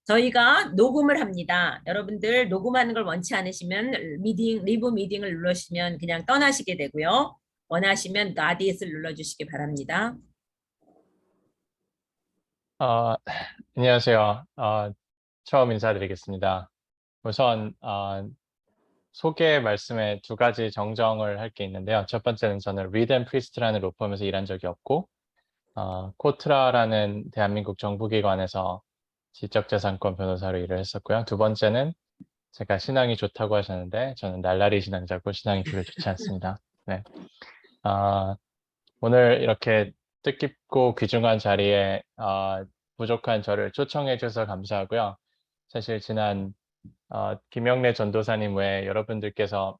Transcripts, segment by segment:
저희가 녹음을 합니다. 여러분들 녹음하는 걸 원치 않으시면 리브 미팅을 눌러주시면 그냥 떠나시게 되고요. 원하시면 나디스를 눌러주시기 바랍니다. 어, 안녕하세요. 처음 인사드리겠습니다. 우선 소개 말씀에 두 가지 정정을 할 게 있는데요. 첫 번째는 저는 리드 앤 프리스트라는 로펌에서 일한 적이 없고 코트라라는 대한민국 정부기관에서 지적재산권 변호사로 일을 했었고요. 두 번째는 제가 신앙이 좋다고 하셨는데 저는 날라리 신앙자고 신앙이 별로 좋지 않습니다. 네. 아, 오늘 이렇게 뜻깊고 귀중한 자리에 부족한 저를 초청해 주셔서 감사하고요. 사실 지난 김영래 전도사님 외에 여러분들께서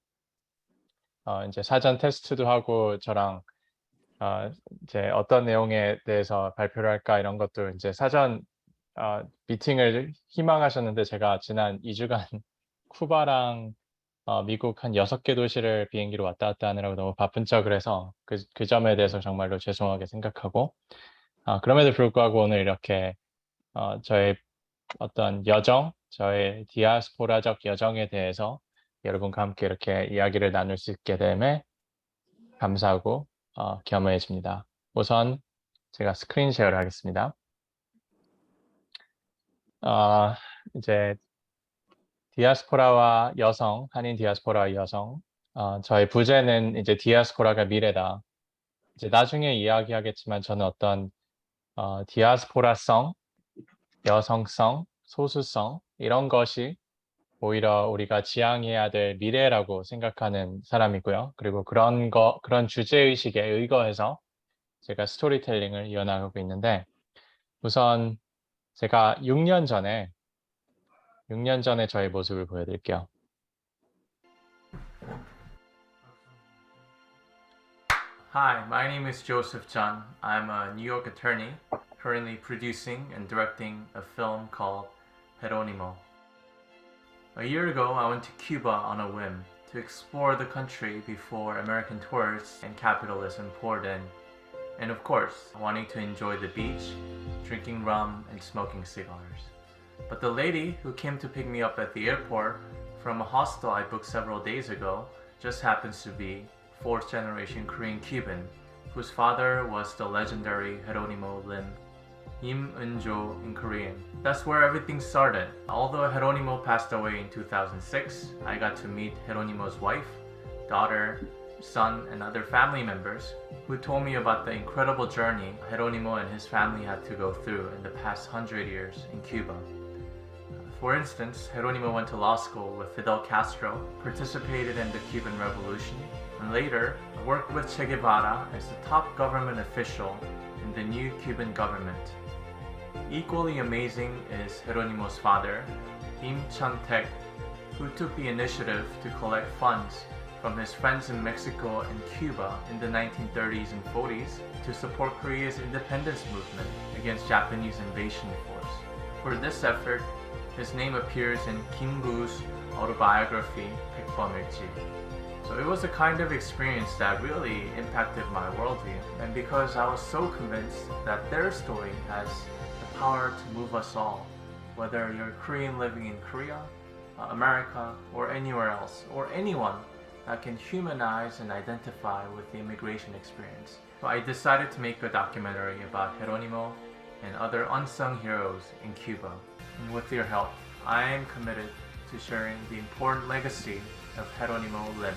이제 사전 테스트도 하고 저랑 이제 어떤 내용에 대해서 발표를 할까 이런 것도 이제 사전 미팅을 희망하셨는데 제가 지난 2주간 쿠바랑 미국 한 6개 도시를 비행기로 왔다 갔다 하느라고 너무 바쁜 척을 해서 그 점에 대해서 정말로 죄송하게 생각하고 그럼에도 불구하고 오늘 이렇게 저의 어떤 여정, 저의 디아스포라적 여정에 대해서 여러분과 함께 이렇게 이야기를 나눌 수 있게 됨에 감사하고 겸허해집니다. 우선 제가 스크린 쉐어를 하겠습니다. 이제 디아스포라와 여성, 한인 디아스포라와 여성, 저의 부제는 이제 디아스포라가 미래다. 이제 나중에 이야기하겠지만 저는 어떤 디아스포라성, 여성성, 소수성 이런 것이 오히려 우리가 지향해야 될 미래라고 생각하는 사람이고요. 그리고 그런 주제의식에 의거해서 제가 스토리텔링을 이어나가고 있는데 우선 제가 6년 전에 저의 모습을 보여드릴게요. Hi, my name is Joseph Chun. I'm a New York attorney, currently producing and directing a film called Jeronimo. A year ago, I went to Cuba on a whim to explore the country before American tourists and capitalism poured in. And of course, wanting to enjoy the beach, drinking rum, and smoking cigars. But the lady who came to pick me up at the airport from a hostel I booked several days ago just happens to be fourth generation Korean Cuban, whose father was the legendary Jeronimo Lim, Im Eun-jo in Korean. That's where everything started. Although Jeronimo passed away in 2006, I got to meet Jeronimo's wife, daughter, son, and other family members who told me about the incredible journey Jeronimo and his family had to go through in the past 100 years in Cuba. For instance, Jeronimo went to law school with Fidel Castro, participated in the Cuban Revolution, and later worked with Che Guevara as the top government official in the new Cuban government. Equally amazing is Jeronimo's father, Im Chun-tek, who took the initiative to collect funds from his friends in Mexico and Cuba in the 1930s and 40s to support Korea's independence movement against Japanese invasion force. For this effort, his name appears in Kim Bu's autobiography, 백범일지. So it was a kind of experience that really impacted my worldview, and because I was so convinced that their story has the power to move us all, whether you're Korean living in Korea, America, or anywhere else, or anyone that can humanize and identify with the immigration experience. So I decided to make a documentary about Jeronimo and other unsung heroes in Cuba. And with your help, I am committed to sharing the important legacy of Jeronimo Lim.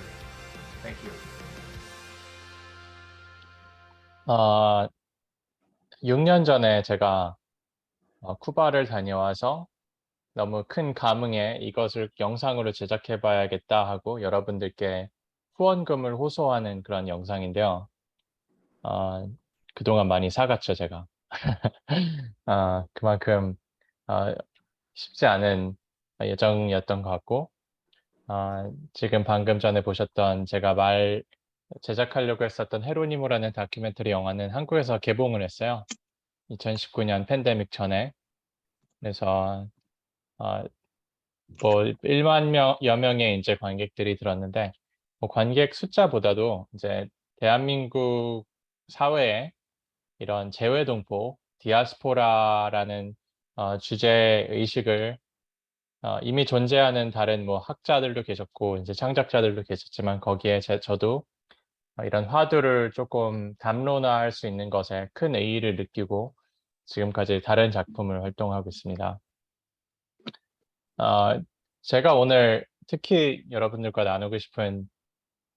Thank you. 6년 전에 제가 쿠바를 다녀와서 너무 큰 감흥에 이것을 영상으로 제작해 봐야겠다 하고 여러분들께 후원금을 호소하는 그런 영상인데요. 그동안 많이 사갔죠, 제가. 그만큼 쉽지 않은 예정이었던 것 같고 지금 방금 전에 보셨던 제가 제작하려고 했었던 헤로니모라는 다큐멘터리 영화는 한국에서 개봉을 했어요. 2019년 팬데믹 전에. 그래서 뭐 1만 여 명의 이제 관객들이 들었는데 뭐 관객 숫자보다도 이제 대한민국 사회에 이런 재외동포, 디아스포라라는 주제 의식을 이미 존재하는 다른 뭐 학자들도 계셨고 이제 창작자들도 계셨지만 거기에 저도 이런 화두를 조금 담론화할 수 있는 것에 큰 의의를 느끼고 지금까지 다른 작품을 활동하고 있습니다. 제가 오늘 특히 여러분들과 나누고 싶은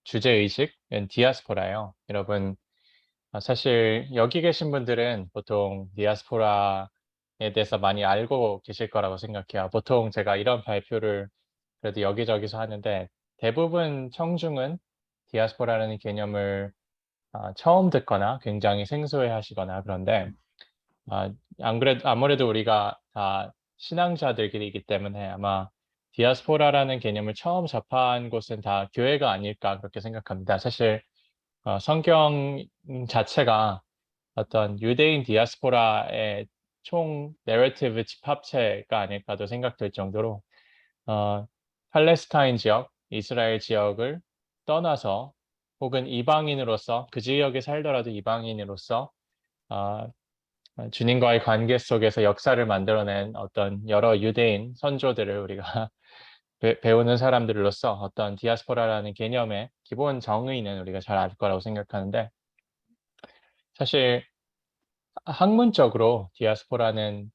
주제 의식은 디아스포라예요. 여러분 사실 여기 계신 분들은 보통 디아스포라에 대해서 많이 알고 계실 거라고 생각해요. 보통 제가 이런 발표를 그래도 여기저기서 하는데 대부분 청중은 디아스포라라는 개념을 처음 듣거나 굉장히 생소해 하시거나 그런데 안 그래도 아무래도 우리가 다 신앙자들이기 때문에 아마 디아스포라라는 개념을 처음 접한 곳은 다 교회가 아닐까 그렇게 생각합니다. 사실 성경 자체가 어떤 유대인 디아스포라의 총 내러티브 집합체가 아닐까도 생각될 정도로 팔레스타인 지역, 이스라엘 지역을 떠나서 혹은 이방인으로서 그 지역에 살더라도 이방인으로서 주님과의 관계 속에서 역사를 만들어낸 어떤 여러 유대인 선조들을 우리가 배우는 사람들로서 어떤 디아스포라라는 개념의 기본 정의는 우리가 잘 알 거라고 생각하는데 사실 학문적으로 디아스포라는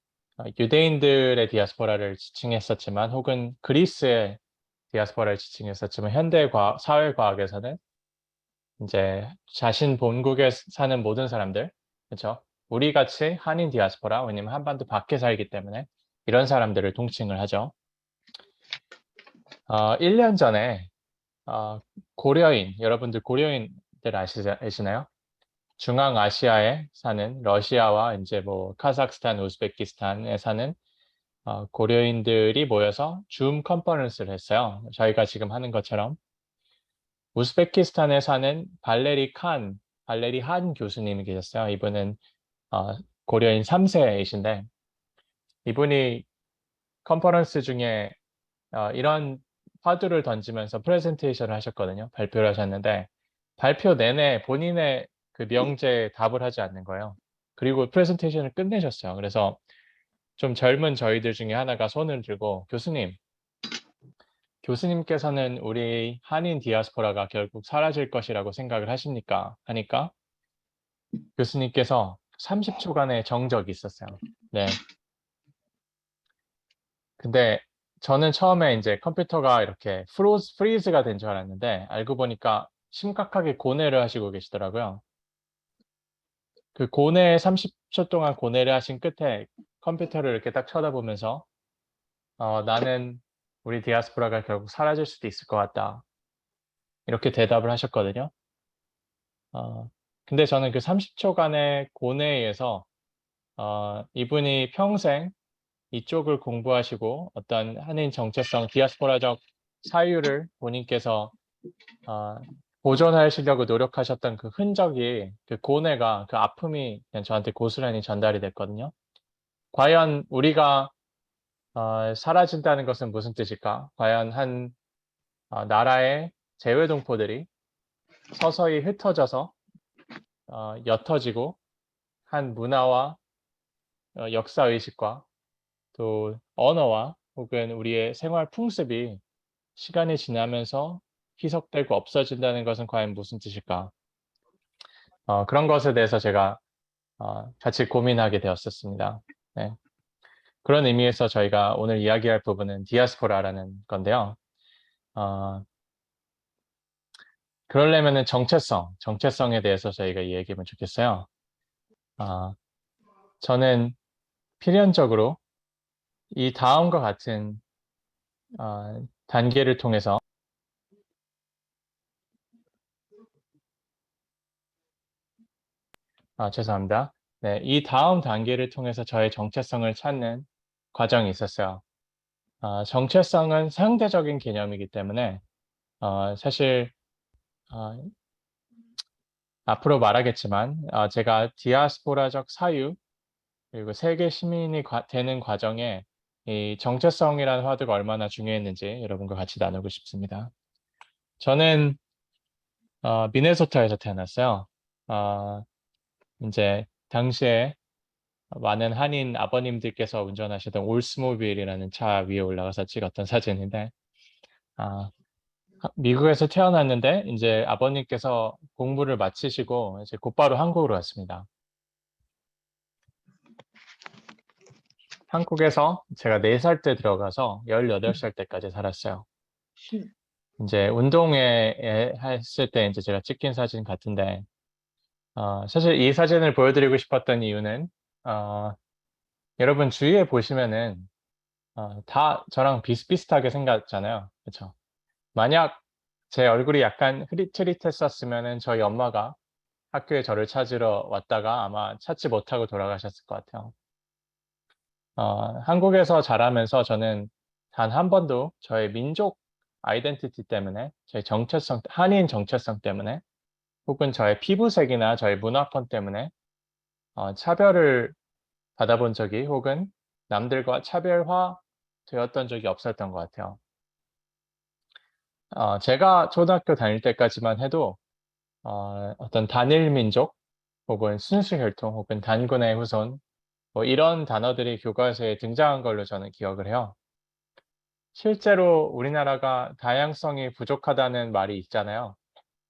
유대인들의 디아스포라를 지칭했었지만 혹은 그리스의 디아스포라를 지칭했었지만 현대 사회과학에서는 이제 자신 본국에 사는 모든 사람들, 그렇죠? 우리 같이 한인 디아스포라, 왜냐면 한반도 밖에 살기 때문에 이런 사람들을 통칭을 하죠. 1년 전에 고려인, 여러분들 고려인들 아시나요? 중앙아시아에 사는 러시아와 이제 뭐 카자흐스탄, 우즈베키스탄에 사는 고려인들이 모여서 줌 컨퍼런스를 했어요. 저희가 지금 하는 것처럼 우즈베키스탄에 사는 발레리 한 교수님이 계셨어요. 이분은 고려인 3세이신데 이분이 컨퍼런스 중에 이런 화두를 던지면서 프레젠테이션을 하셨거든요. 발표를 하셨는데 발표 내내 본인의 그 명제에 답을 하지 않는 거예요. 그리고 프레젠테이션을 끝내셨어요. 그래서 좀 젊은 저희들 중에 하나가 손을 들고 교수님께서는 우리 한인 디아스포라가 결국 사라질 것이라고 생각을 하십니까? 하니까 교수님께서 30초간의 정적이 있었어요. 네. 근데 저는 처음에 이제 컴퓨터가 이렇게 프리즈가 된 줄 알았는데 알고 보니까 심각하게 고뇌를 하시고 계시더라고요. 그 30초 동안 고뇌를 하신 끝에 컴퓨터를 이렇게 딱 쳐다보면서 나는 우리 디아스포라가 결국 사라질 수도 있을 것 같다. 이렇게 대답을 하셨거든요. 근데 저는 그 30초간의 고뇌에서 이분이 평생 이쪽을 공부하시고 어떤 한인 정체성, 디아스포라적 사유를 본인께서 보존하시려고 노력하셨던 그 흔적이, 그 고뇌가, 그 아픔이 그냥 저한테 고스란히 전달이 됐거든요. 과연 우리가 사라진다는 것은 무슨 뜻일까? 과연 한 나라의 재외동포들이 서서히 흩어져서 옅어지고 한 문화와 역사의식과 또 언어와 혹은 우리의 생활 풍습이 시간이 지나면서 희석되고 없어진다는 것은 과연 무슨 뜻일까? 그런 것에 대해서 제가 같이 고민하게 되었었습니다. 네. 그런 의미에서 저희가 오늘 이야기할 부분은 디아스포라라는 건데요. 그러려면은 정체성에 대해서 저희가 얘기하면 좋겠어요. 저는 필연적으로 이 다음과 같은 단계를 통해서 죄송합니다. 네, 이 다음 단계를 통해서 저의 정체성을 찾는 과정이 있었어요. 정체성은 상대적인 개념이기 때문에 사실 앞으로 말하겠지만 제가 디아스포라적 사유 그리고 세계 시민이 되는 과정에 이 정체성이라는 화두가 얼마나 중요했는지 여러분과 같이 나누고 싶습니다. 저는 미네소타에서 태어났어요. 이제 당시에 많은 한인 아버님들께서 운전하시던 올스모빌이라는 차 위에 올라가서 찍었던 사진인데, 아, 미국에서 태어났는데 이제 아버님께서 공부를 마치시고 이제 곧바로 한국으로 왔습니다. 한국에서 제가 4살 때 들어가서 18살 때까지 살았어요. 이제 운동회 했을 때 이제 제가 찍힌 사진 같은데, 사실 이 사진을 보여드리고 싶었던 이유는, 여러분 주위에 보시면은, 다 저랑 비슷비슷하게 생겼잖아요. 그렇죠? 만약 제 얼굴이 약간 흐릿흐릿했었으면은 저희 엄마가 학교에 저를 찾으러 왔다가 아마 찾지 못하고 돌아가셨을 것 같아요. 한국에서 자라면서 저는 단 한 번도 저의 민족 아이덴티티 때문에, 저의 정체성, 한인 정체성 때문에, 혹은 저의 피부색이나 저의 문화권 때문에 차별을 받아본 적이, 혹은 남들과 차별화 되었던 적이 없었던 것 같아요. 제가 초등학교 다닐 때까지만 해도 어떤 단일 민족, 혹은 순수 혈통, 혹은 단군의 후손, 뭐 이런 단어들이 교과서에 등장한 걸로 저는 기억을 해요. 실제로 우리나라가 다양성이 부족하다는 말이 있잖아요.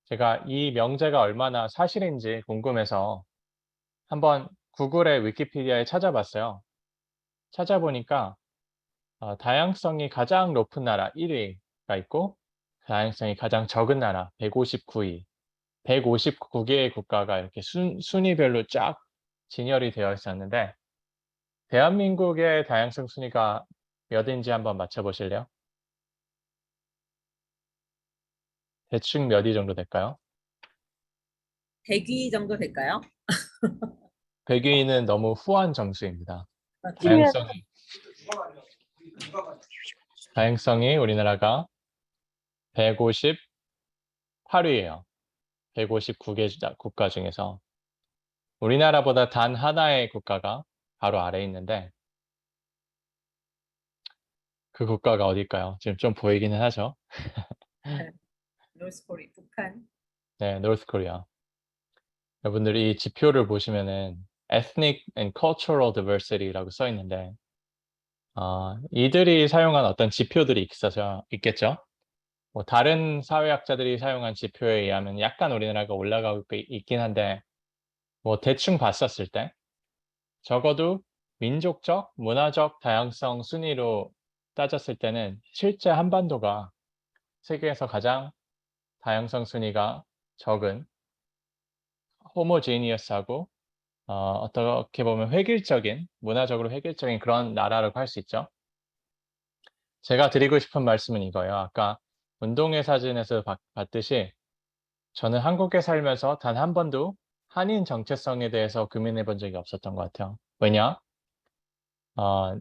제가 이 명제가 얼마나 사실인지 궁금해서 한번 구글의 위키피디아에 찾아봤어요. 찾아보니까 다양성이 가장 높은 나라 1위가 있고, 다양성이 가장 적은 나라 159위, 159개의 국가가 이렇게 순위별로 쫙 진열이 되어 있었는데, 대한민국의 다양성 순위가 몇인지 한번 맞춰보실래요? 대충 몇 위 정도 될까요? 100위 정도 될까요? 100위는 너무 후한 점수입니다. 아, 다양성이 우리나라가 158위예요. 159개 국가 중에서. 우리나라보다 단 하나의 국가가 바로 아래에 있는데, 그 국가가 어딜까요? 지금 좀 보이기는 하죠. 노스코리 북한. 네, 노스 코리아. 여러분들이 이 지표를 보시면은 Ethnic and Cultural Diversity라고 써 있는데, 이들이 사용한 어떤 지표들이 있겠죠. 뭐 다른 사회학자들이 사용한 지표에 의하면 약간 우리나라가 올라가고 있긴 한데, 뭐 대충 봤었을 때 적어도 민족적, 문화적 다양성 순위로 따졌을 때는 실제 한반도가 세계에서 가장 다양성 순위가 적은, 호모제니어스하고 어떻게 보면 획일적인, 문화적으로 획일적인 그런 나라라고 할 수 있죠. 제가 드리고 싶은 말씀은 이거예요. 아까 운동회 사진에서 봤듯이 저는 한국에 살면서 단 한 번도 한인 정체성에 대해서 고민해 본 적이 없었던 것 같아요. 왜냐? 어,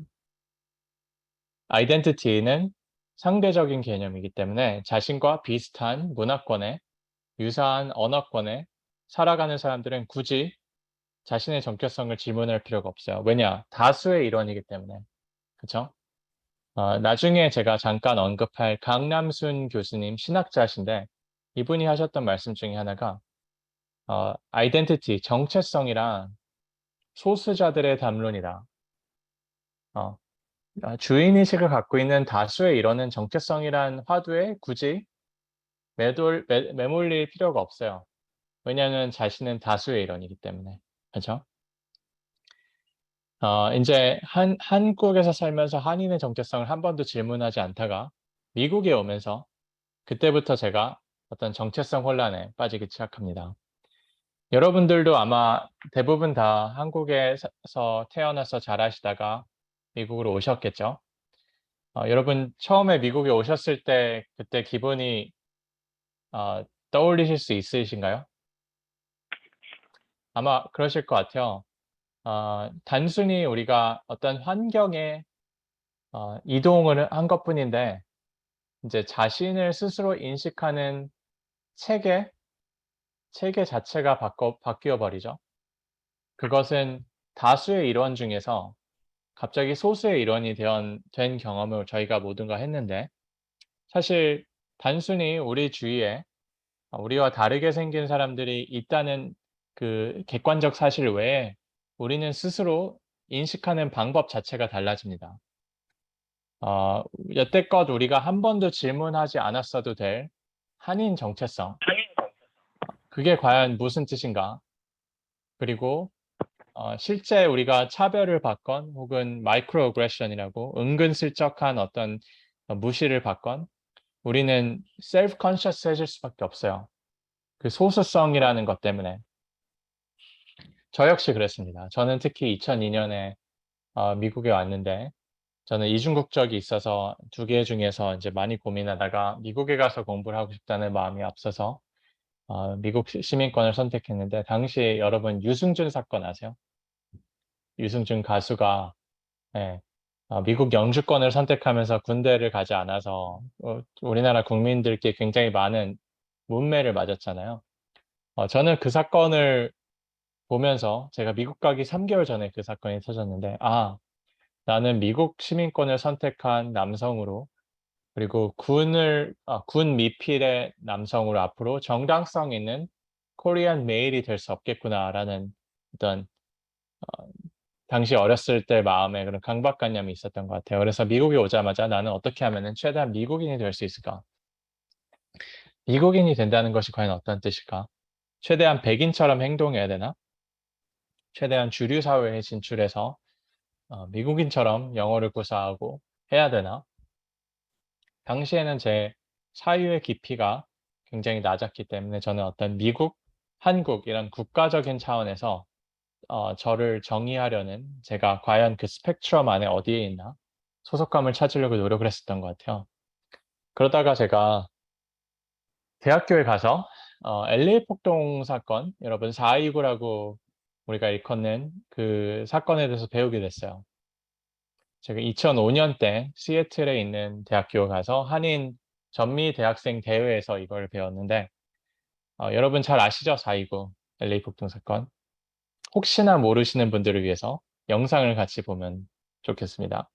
아이덴티티는 상대적인 개념이기 때문에 자신과 비슷한 문화권에, 유사한 언어권에 살아가는 사람들은 굳이 자신의 정체성을 질문할 필요가 없어요. 왜냐? 다수의 일원이기 때문에. 그쵸? 나중에 제가 잠깐 언급할 강남순 교수님, 신학자신데, 이분이 하셨던 말씀 중에 하나가 아이덴티티, 정체성이란 소수자들의 담론이다. 주인의식을 갖고 있는 다수의 일원은 정체성이란 화두에 굳이 매몰릴 필요가 없어요. 왜냐하면 자신은 다수의 일원이기 때문에. 그렇죠? 이제 한국에서 살면서 한인의 정체성을 한 번도 질문하지 않다가 미국에 오면서 그때부터 제가 어떤 정체성 혼란에 빠지기 시작합니다. 여러분들도 아마 대부분 다 한국에서 태어나서 자라시다가 미국으로 오셨겠죠? 여러분 처음에 미국에 오셨을 때 그때 기분이 떠올리실 수 있으신가요? 아마 그러실 것 같아요. 단순히 우리가 어떤 환경에 이동을 한 것뿐인데 이제 자신을 스스로 인식하는 체계 자체가 바뀌어 버리죠. 그것은 다수의 일원 중에서 갑자기 소수의 일원이 된 경험을 저희가 모두가 했는데, 사실 단순히 우리 주위에 우리와 다르게 생긴 사람들이 있다는 그 객관적 사실 외에 우리는 스스로 인식하는 방법 자체가 달라집니다. 여태껏 우리가 한 번도 질문하지 않았어도 될 한인 정체성. 그게 과연 무슨 뜻인가? 그리고 실제 우리가 차별을 받건 혹은 마이크로 어그레션이라고 은근슬쩍한 어떤 무시를 받건 우리는 셀프 컨셔스 해질 수밖에 없어요. 그 소수성이라는 것 때문에. 저 역시 그랬습니다. 저는 특히 2002년에 미국에 왔는데 저는 이중 국적이 있어서 두 개 중에서 이제 많이 고민하다가 미국에 가서 공부를 하고 싶다는 마음이 앞서서 미국 시민권을 선택했는데 당시 여러분 유승준 사건 아세요? 유승준 가수가 예, 미국 영주권을 선택하면서 군대를 가지 않아서 우리나라 국민들께 굉장히 많은 문매를 맞았잖아요. 저는 그 사건을 보면서 제가 미국 가기 3개월 전에 그 사건이 터졌는데 나는 미국 시민권을 선택한 남성으로 그리고 군 미필의 남성으로 앞으로 정당성 있는 코리안 메일이 될 수 없겠구나라는 어떤 당시 어렸을 때 마음에 그런 강박관념이 있었던 것 같아요. 그래서 미국에 오자마자 나는 어떻게 하면 최대한 미국인이 될 수 있을까? 미국인이 된다는 것이 과연 어떤 뜻일까? 최대한 백인처럼 행동해야 되나? 최대한 주류 사회에 진출해서 미국인처럼 영어를 구사하고 해야 되나? 당시에는 제 사유의 깊이가 굉장히 낮았기 때문에 저는 어떤 미국, 한국 이런 국가적인 차원에서 저를 정의하려는 제가 과연 그 스펙트럼 안에 어디에 있나 소속감을 찾으려고 노력을 했었던 것 같아요. 그러다가 제가 대학교에 가서 LA 폭동 사건, 여러분 4.29라고 우리가 일컫는 그 사건에 대해서 배우게 됐어요. 제가 2005년 때 시애틀에 있는 대학교 가서 한인 전미 대학생 대회에서 이걸 배웠는데 여러분 잘 아시죠? 4.29 LA 폭동 사건. 혹시나 모르시는 분들을 위해서 영상을 같이 보면 좋겠습니다.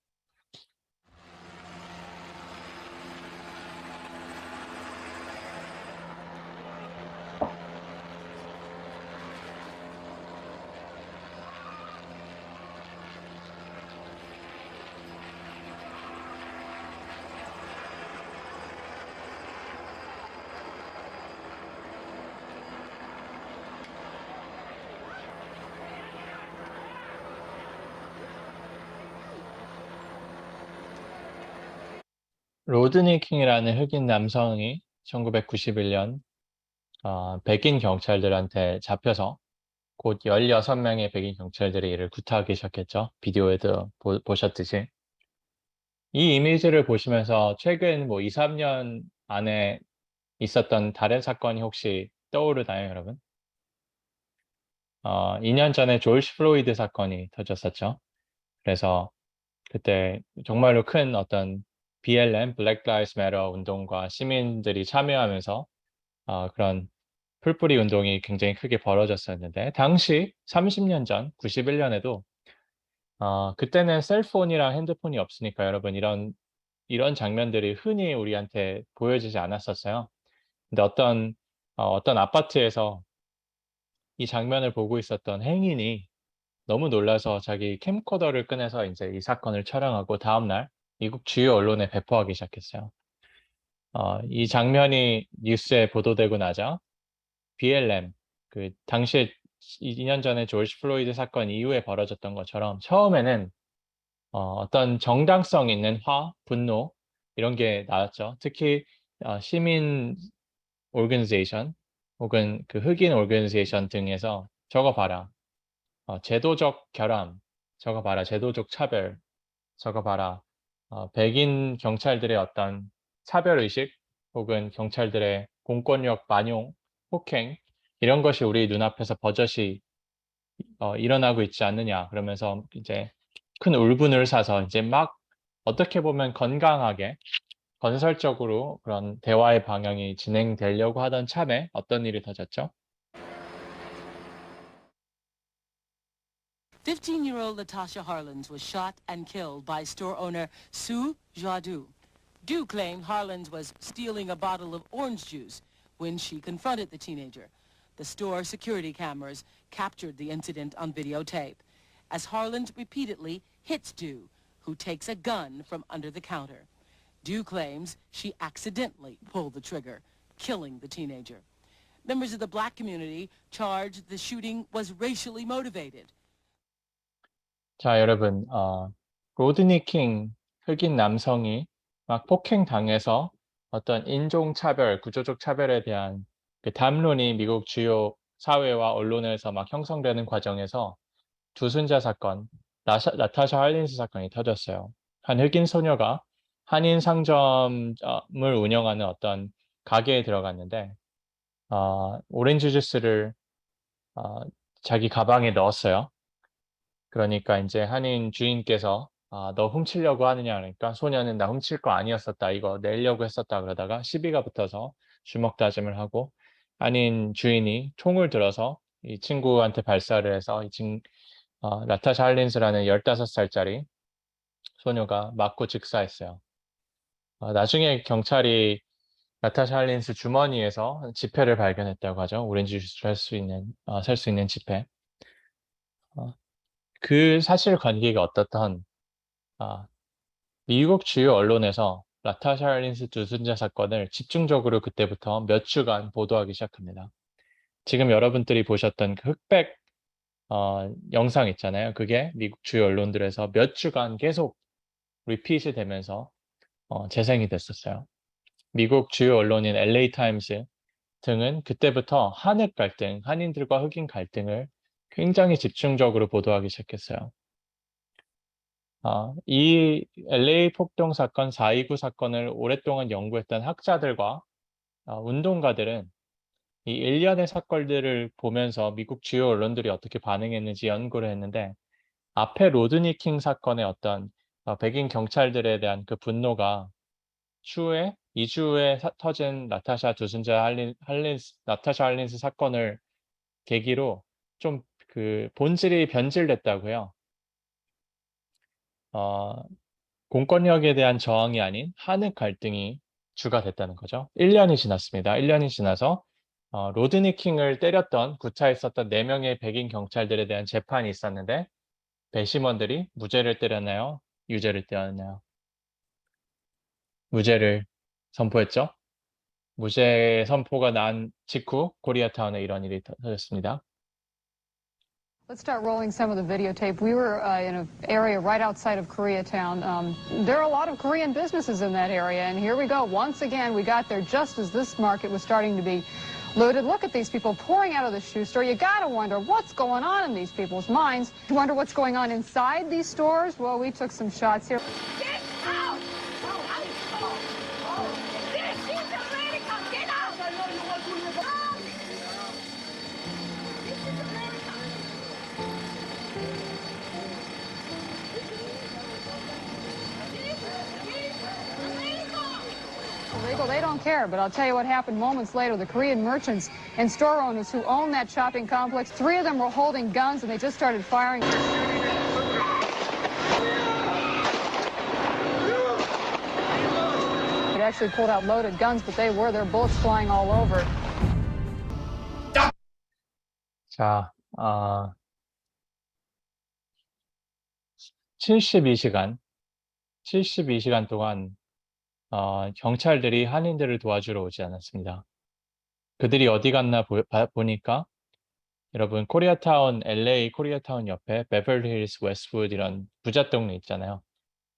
로드니 킹이라는 흑인 남성이 1991년 백인 경찰들한테 잡혀서 곧 16명의 백인 경찰들이 이를 구타하기 시작했죠. 비디오에도 보셨듯이. 이 이미지를 보시면서 최근 2, 3년 안에 있었던 다른 사건이 혹시 떠오르나요, 여러분? 2년 전에 조지 플로이드 사건이 터졌었죠. 그래서 그때 정말로 큰 어떤 BLM, Black Lives Matter 운동과 시민들이 참여하면서 그런 풀뿌리 운동이 굉장히 크게 벌어졌었는데 당시 30년 전 91년에도 그때는 셀폰이랑 핸드폰이 없으니까 여러분 이런 장면들이 흔히 우리한테 보여지지 않았었어요. 근데 어떤 아파트에서 이 장면을 보고 있었던 행인이 너무 놀라서 자기 캠코더를 꺼내서 이제 이 사건을 촬영하고 다음날 미국 주요 언론에 배포하기 시작했어요. 이 장면이 뉴스에 보도되고 나자 BLM, 그 당시에 2년 전에 조지 플로이드 사건 이후에 벌어졌던 것처럼 처음에는 어떤 정당성 있는 분노 이런 게 나왔죠. 특히 시민 오르가니제이션 혹은 그 흑인 오르가니제이션 등에서 저거 봐라. 제도적 결함, 저거 봐라. 제도적 차별, 저거 봐라. 백인 경찰들의 어떤 차별의식 혹은 경찰들의 공권력 만용, 폭행 이런 것이 우리 눈앞에서 버젓이 일어나고 있지 않느냐 그러면서 이제 큰 울분을 사서 이제 막 어떻게 보면 건강하게 건설적으로 그런 대화의 방향이 진행되려고 하던 참에 어떤 일이 터졌죠? 15-year-old Latasha Harlins was shot and killed by store owner Sue Jadu. Du claimed Harlins was stealing a bottle of orange juice when she confronted the teenager. The store security cameras captured the incident on videotape. as Harland repeatedly hits Du, who takes a gun from under the counter. Du claims she accidentally pulled the trigger, killing the teenager. Members of the black community charged the shooting was racially motivated. 자, 여러분, 로드니 킹 흑인 남성이 막 폭행당해서 어떤 인종차별, 구조적 차별에 대한 그 담론이 미국 주요 사회와 언론에서 막 형성되는 과정에서 두순자 사건, 나타샤 할린스 사건이 터졌어요. 한 흑인 소녀가 한인 상점을 운영하는 어떤 가게에 들어갔는데 오렌지 주스를 자기 가방에 넣었어요. 그러니까 이제 한인 주인께서 너 훔치려고 하느냐 그러니까 소녀는 나 훔칠 거 아니었었다. 이거 내려고 했었다. 그러다가 시비가 붙어서 주먹 다짐을 하고 한인 주인이 총을 들어서 이 친구한테 발사를 해서 나타샤 할린스라는 15살짜리 소녀가 맞고 즉사했어요. 나중에 경찰이 나타샤 할린스 주머니에서 지폐를 발견했다고 하죠. 오렌지 주스를 살 수 있는 지폐. 그 사실관계가 어떻던 미국 주요 언론에서 나타샤 할린스 두순자 사건을 집중적으로 그때부터 몇 주간 보도하기 시작합니다. 지금 여러분들이 보셨던 그 흑백 영상 있잖아요. 그게 미국 주요 언론들에서 몇 주간 계속 리핏이 되면서 재생이 됐었어요. 미국 주요 언론인 LA 타임스 등은 그때부터 한흑 갈등, 한인들과 흑인 갈등을 굉장히 집중적으로 보도하기 시작했어요. 이 LA 폭동 사건, 4.29 사건을 오랫동안 연구했던 학자들과 운동가들은 이 일련의 사건들을 보면서 미국 주요 언론들이 어떻게 반응했는지 연구를 했는데 앞에 로드니 킹 사건의 어떤 백인 경찰들에 대한 그 분노가 추후에 2주에 터진 나타샤 할린스 사건을 계기로 좀 그 본질이 변질됐다고요. 공권력에 대한 저항이 아닌 한흑 갈등이 주가 됐다는 거죠. 1년이 지났습니다. 1년이 지나서 로드니 킹을 때렸던 구차에 있었던 4명의 백인 경찰들에 대한 재판이 있었는데 배심원들이 무죄를 때렸나요? 유죄를 때렸나요? 무죄를 선포했죠. 무죄 선포가 난 직후 코리아타운에 이런 일이 터졌습니다. Let's start rolling some of the videotape. We were in an area right outside of Koreatown. There are a lot of Korean businesses in that area, and here we go. Once again, we got there just as this market was starting to be looted. Look at these people pouring out of the shoe store. You gotta wonder what's going on in these people's minds. You wonder what's going on inside these stores? Well, we took some shots here. Get out! This is America! Get out! This is America! Illegal, they don't care, but I'll tell you what happened moments later. The Korean merchants and store owners who own that shopping complex, 3 of them were holding guns and they just started firing. They actually pulled out loaded guns, but their bullets flying all over. 자, 72시간 동안 경찰들이 한인들을 도와주러 오지 않았습니다. 그들이 어디 갔나 보니까 여러분 코리아타운, LA 코리아타운 옆에 베벌리힐스, 웨스트우드 이런 부자 동네 있잖아요.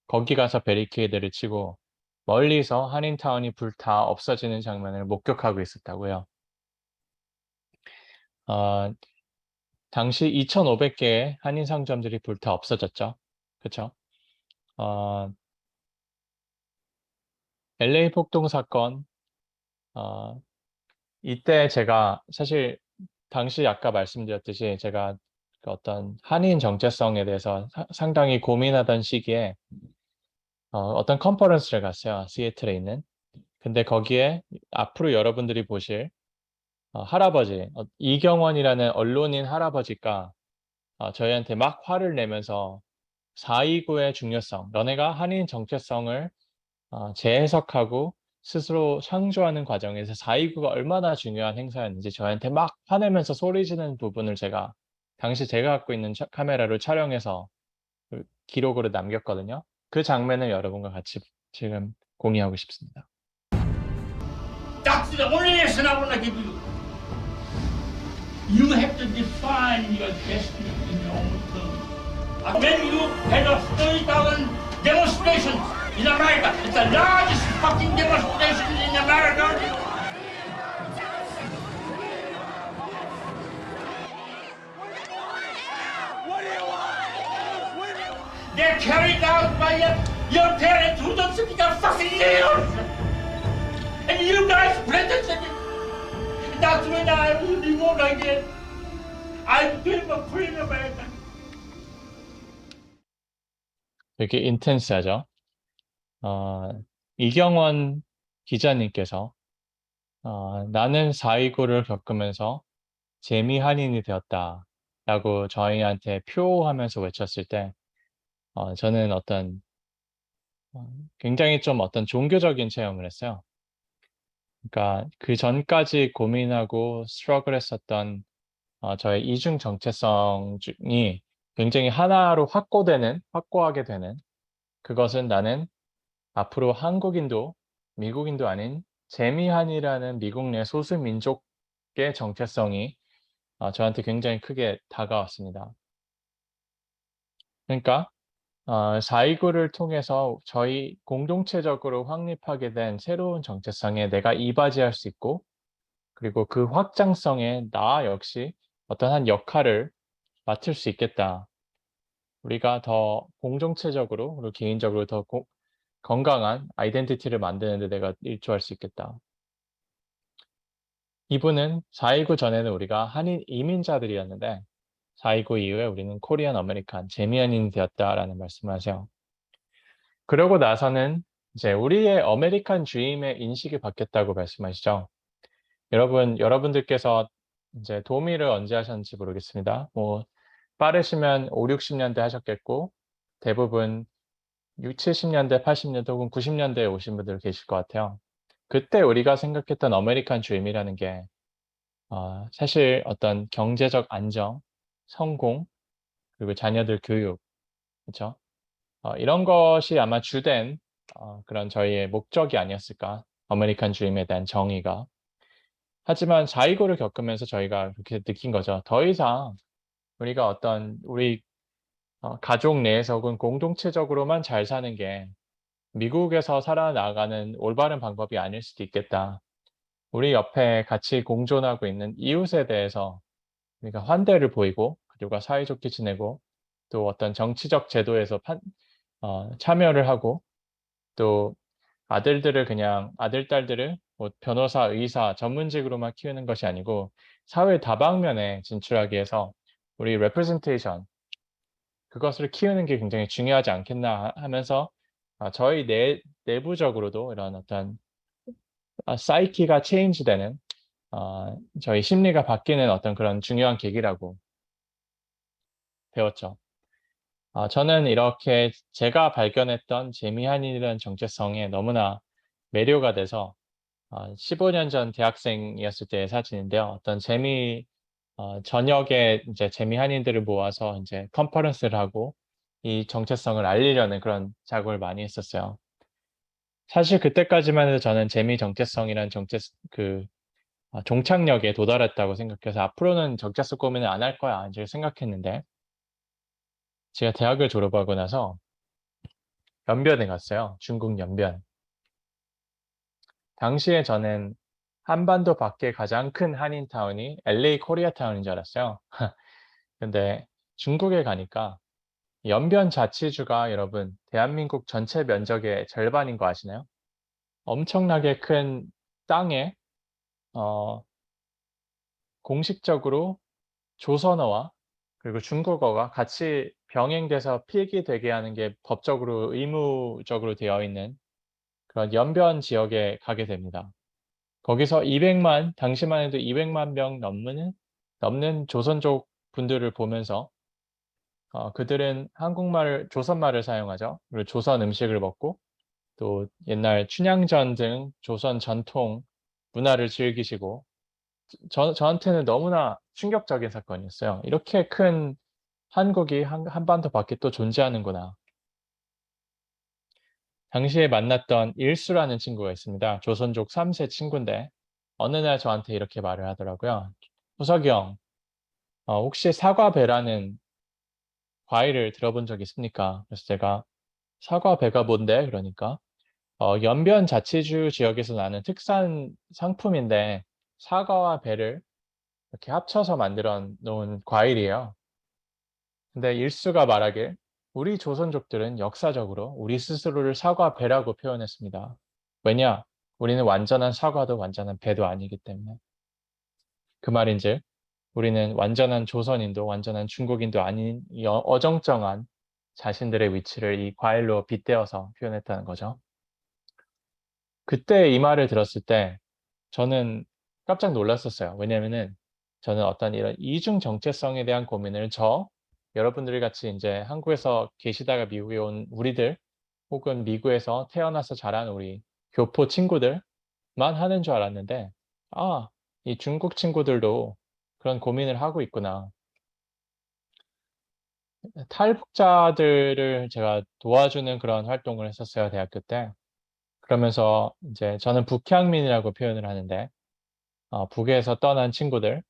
거기 가서 베리케이드를 치고 멀리서 한인타운이 불타 없어지는 장면을 목격하고 있었다고요. 당시 2,500개의 한인 상점들이 불타 없어졌죠. 그렇죠? LA 폭동 사건, 이때 제가 사실 당시 아까 말씀드렸듯이 제가 그 어떤 한인 정체성에 대해서 상당히 고민하던 시기에 어떤 컨퍼런스를 갔어요. 시애틀에 있는. 근데 거기에 앞으로 여러분들이 보실 할아버지, 이경원이라는 언론인 할아버지가 저희한테 막 화를 내면서 4.29의 중요성, 너네가 한인 정체성을 재해석하고 스스로 창조하는 과정에서 4.29가 얼마나 중요한 행사였는지 저희한테 막 화내면서 소리 지르는 부분을 제가 당시 제가 갖고 있는 카메라로 촬영해서 기록으로 남겼거든요. 그 장면을 여러분과 같이 지금 공유하고 싶습니다. That's the only lesson I want to give you. You have to define your destiny in your own terms. When you had a 30,000 demonstrations in America, it's the largest fucking demonstration in America. They're carried out by your parents who don't speak a fucking English. And you guys pretend it. That's when I will be more again. I became a Korean American. 되게 인텐스하죠. 이경원 기자님께서 나는 4.29를 겪으면서 재미 한인이 되었다라고 저희한테 표하면서 외쳤을 때 저는 굉장히 좀 종교적인 체험을 했어요. 그러니까 그 전까지 고민하고 스트러글 했었던 저의 이중 정체성이 굉장히 하나로 확고하게 되는 그것은 나는 앞으로 한국인도 미국인도 아닌 재미한이라는 미국 내 소수민족의 정체성이 저한테 굉장히 크게 다가왔습니다. 그러니까 4.29를 통해서 저희 공동체적으로 확립하게 된 새로운 정체성에 내가 이바지할 수 있고 그리고 그 확장성에 나 역시 어떤 한 역할을 맡을 수 있겠다. 우리가 더 공동체적으로 그리고 개인적으로 더 건강한 아이덴티티를 만드는 데 내가 일조할 수 있겠다. 이분은 4.29 전에는 우리가 한인 이민자들이었는데 4.29 이후에 우리는 코리안 아메리칸, 재미한인이 되었다라는 말씀을 하세요. 그러고 나서는 이제 우리의 아메리칸 드림의 인식이 바뀌었다고 말씀하시죠. 여러분들께서 이제 도미를 언제 하셨는지 모르겠습니다. 뭐 빠르시면 5, 60년대 하셨겠고 대부분 6, 70년대, 80년대 혹은 90년대에 오신 분들 계실 것 같아요. 그때 우리가 생각했던 아메리칸 드림이라는 게 사실 어떤 경제적 안정, 성공, 그리고 자녀들 교육, 그렇죠? 이런 것이 아마 주된 그런 저희의 목적이 아니었을까? 아메리칸 드림에 대한 정의가. 하지만 4.29를 겪으면서 저희가 그렇게 느낀 거죠. 더 이상 우리가 우리 가족 내에서 혹은 공동체적으로만 잘 사는 게 미국에서 살아나가는 올바른 방법이 아닐 수도 있겠다. 우리 옆에 같이 공존하고 있는 이웃에 대해서 우리가 환대를 보이고 그들과 사이좋게 지내고 또 어떤 정치적 제도에서 참여를 하고 또 아들, 딸들을 뭐 변호사, 의사, 전문직으로만 키우는 것이 아니고 사회 다방면에 진출하기 위해서 우리 representation 그것을 키우는 게 굉장히 중요하지 않겠나 하면서 저희 내부적으로도 이런 어떤 사이키가 체인지되는 저희 심리가 바뀌는 어떤 그런 중요한 계기라고 배웠죠. 저는 이렇게 제가 발견했던 재미한인이라는 정체성에 너무나 매료가 돼서 15년 전 대학생이었을 때의 사진인데요. 어떤 저녁에 이제 재미한인들을 모아서 이제 컨퍼런스를 하고 이 정체성을 알리려는 그런 작업을 많이 했었어요. 사실 그때까지만 해도 저는 재미 정체성이라는 종착역에 도달했다고 생각해서 앞으로는 정체성 고민을 안 할 거야 이제 생각했는데 제가 대학을 졸업하고 나서 연변에 갔어요. 중국 연변. 당시에 저는 한반도 밖에 가장 큰 한인타운이 LA 코리아타운인 줄 알았어요. 근데 중국에 가니까 연변 자치주가 여러분 대한민국 전체 면적의 절반인 거 아시나요? 엄청나게 큰 땅에 공식적으로 조선어와 그리고 중국어가 같이 병행돼서 필기되게 하는 게 법적으로 의무적으로 되어 있는 그런 연변 지역에 가게 됩니다. 거기서 당시만 해도 200만 명 넘는 조선족 분들을 보면서 그들은 조선말을 사용하죠. 그리고 조선 음식을 먹고 또 옛날 춘향전 등 조선 전통 문화를 즐기시고 저한테는 너무나 충격적인 사건이었어요. 이렇게 큰 한국이 한반도 밖에 또 존재하는구나. 당시에 만났던 일수라는 친구가 있습니다. 조선족 3세 친구인데 어느 날 저한테 이렇게 말을 하더라고요. 호석이 형, 혹시 사과배라는 과일을 들어본 적 있습니까? 그래서 제가 사과배가 뭔데? 그러니까 연변 자치주 지역에서 나는 특산 상품인데 사과와 배를 이렇게 합쳐서 만들어 놓은 과일이에요. 근데 일수가 말하길 우리 조선족들은 역사적으로 우리 스스로를 사과배라고 표현했습니다. 왜냐? 우리는 완전한 사과도 완전한 배도 아니기 때문에. 그 말인즉 우리는 완전한 조선인도 완전한 중국인도 아닌 어정쩡한 자신들의 위치를 이 과일로 빗대어서 표현했다는 거죠. 그때 이 말을 들었을 때 저는 깜짝 놀랐었어요. 왜냐면은 저는 어떤 이런 이중 정체성에 대한 고민을 여러분들 같이 이제 한국에서 계시다가 미국에 온 우리들 혹은 미국에서 태어나서 자란 우리 교포 친구들만 하는 줄 알았는데 이 중국 친구들도 그런 고민을 하고 있구나. 탈북자들을 제가 도와주는 그런 활동을 했었어요, 대학교 때. 그러면서 이제 저는 북향민이라고 표현을 하는데 북에서 떠난 친구들.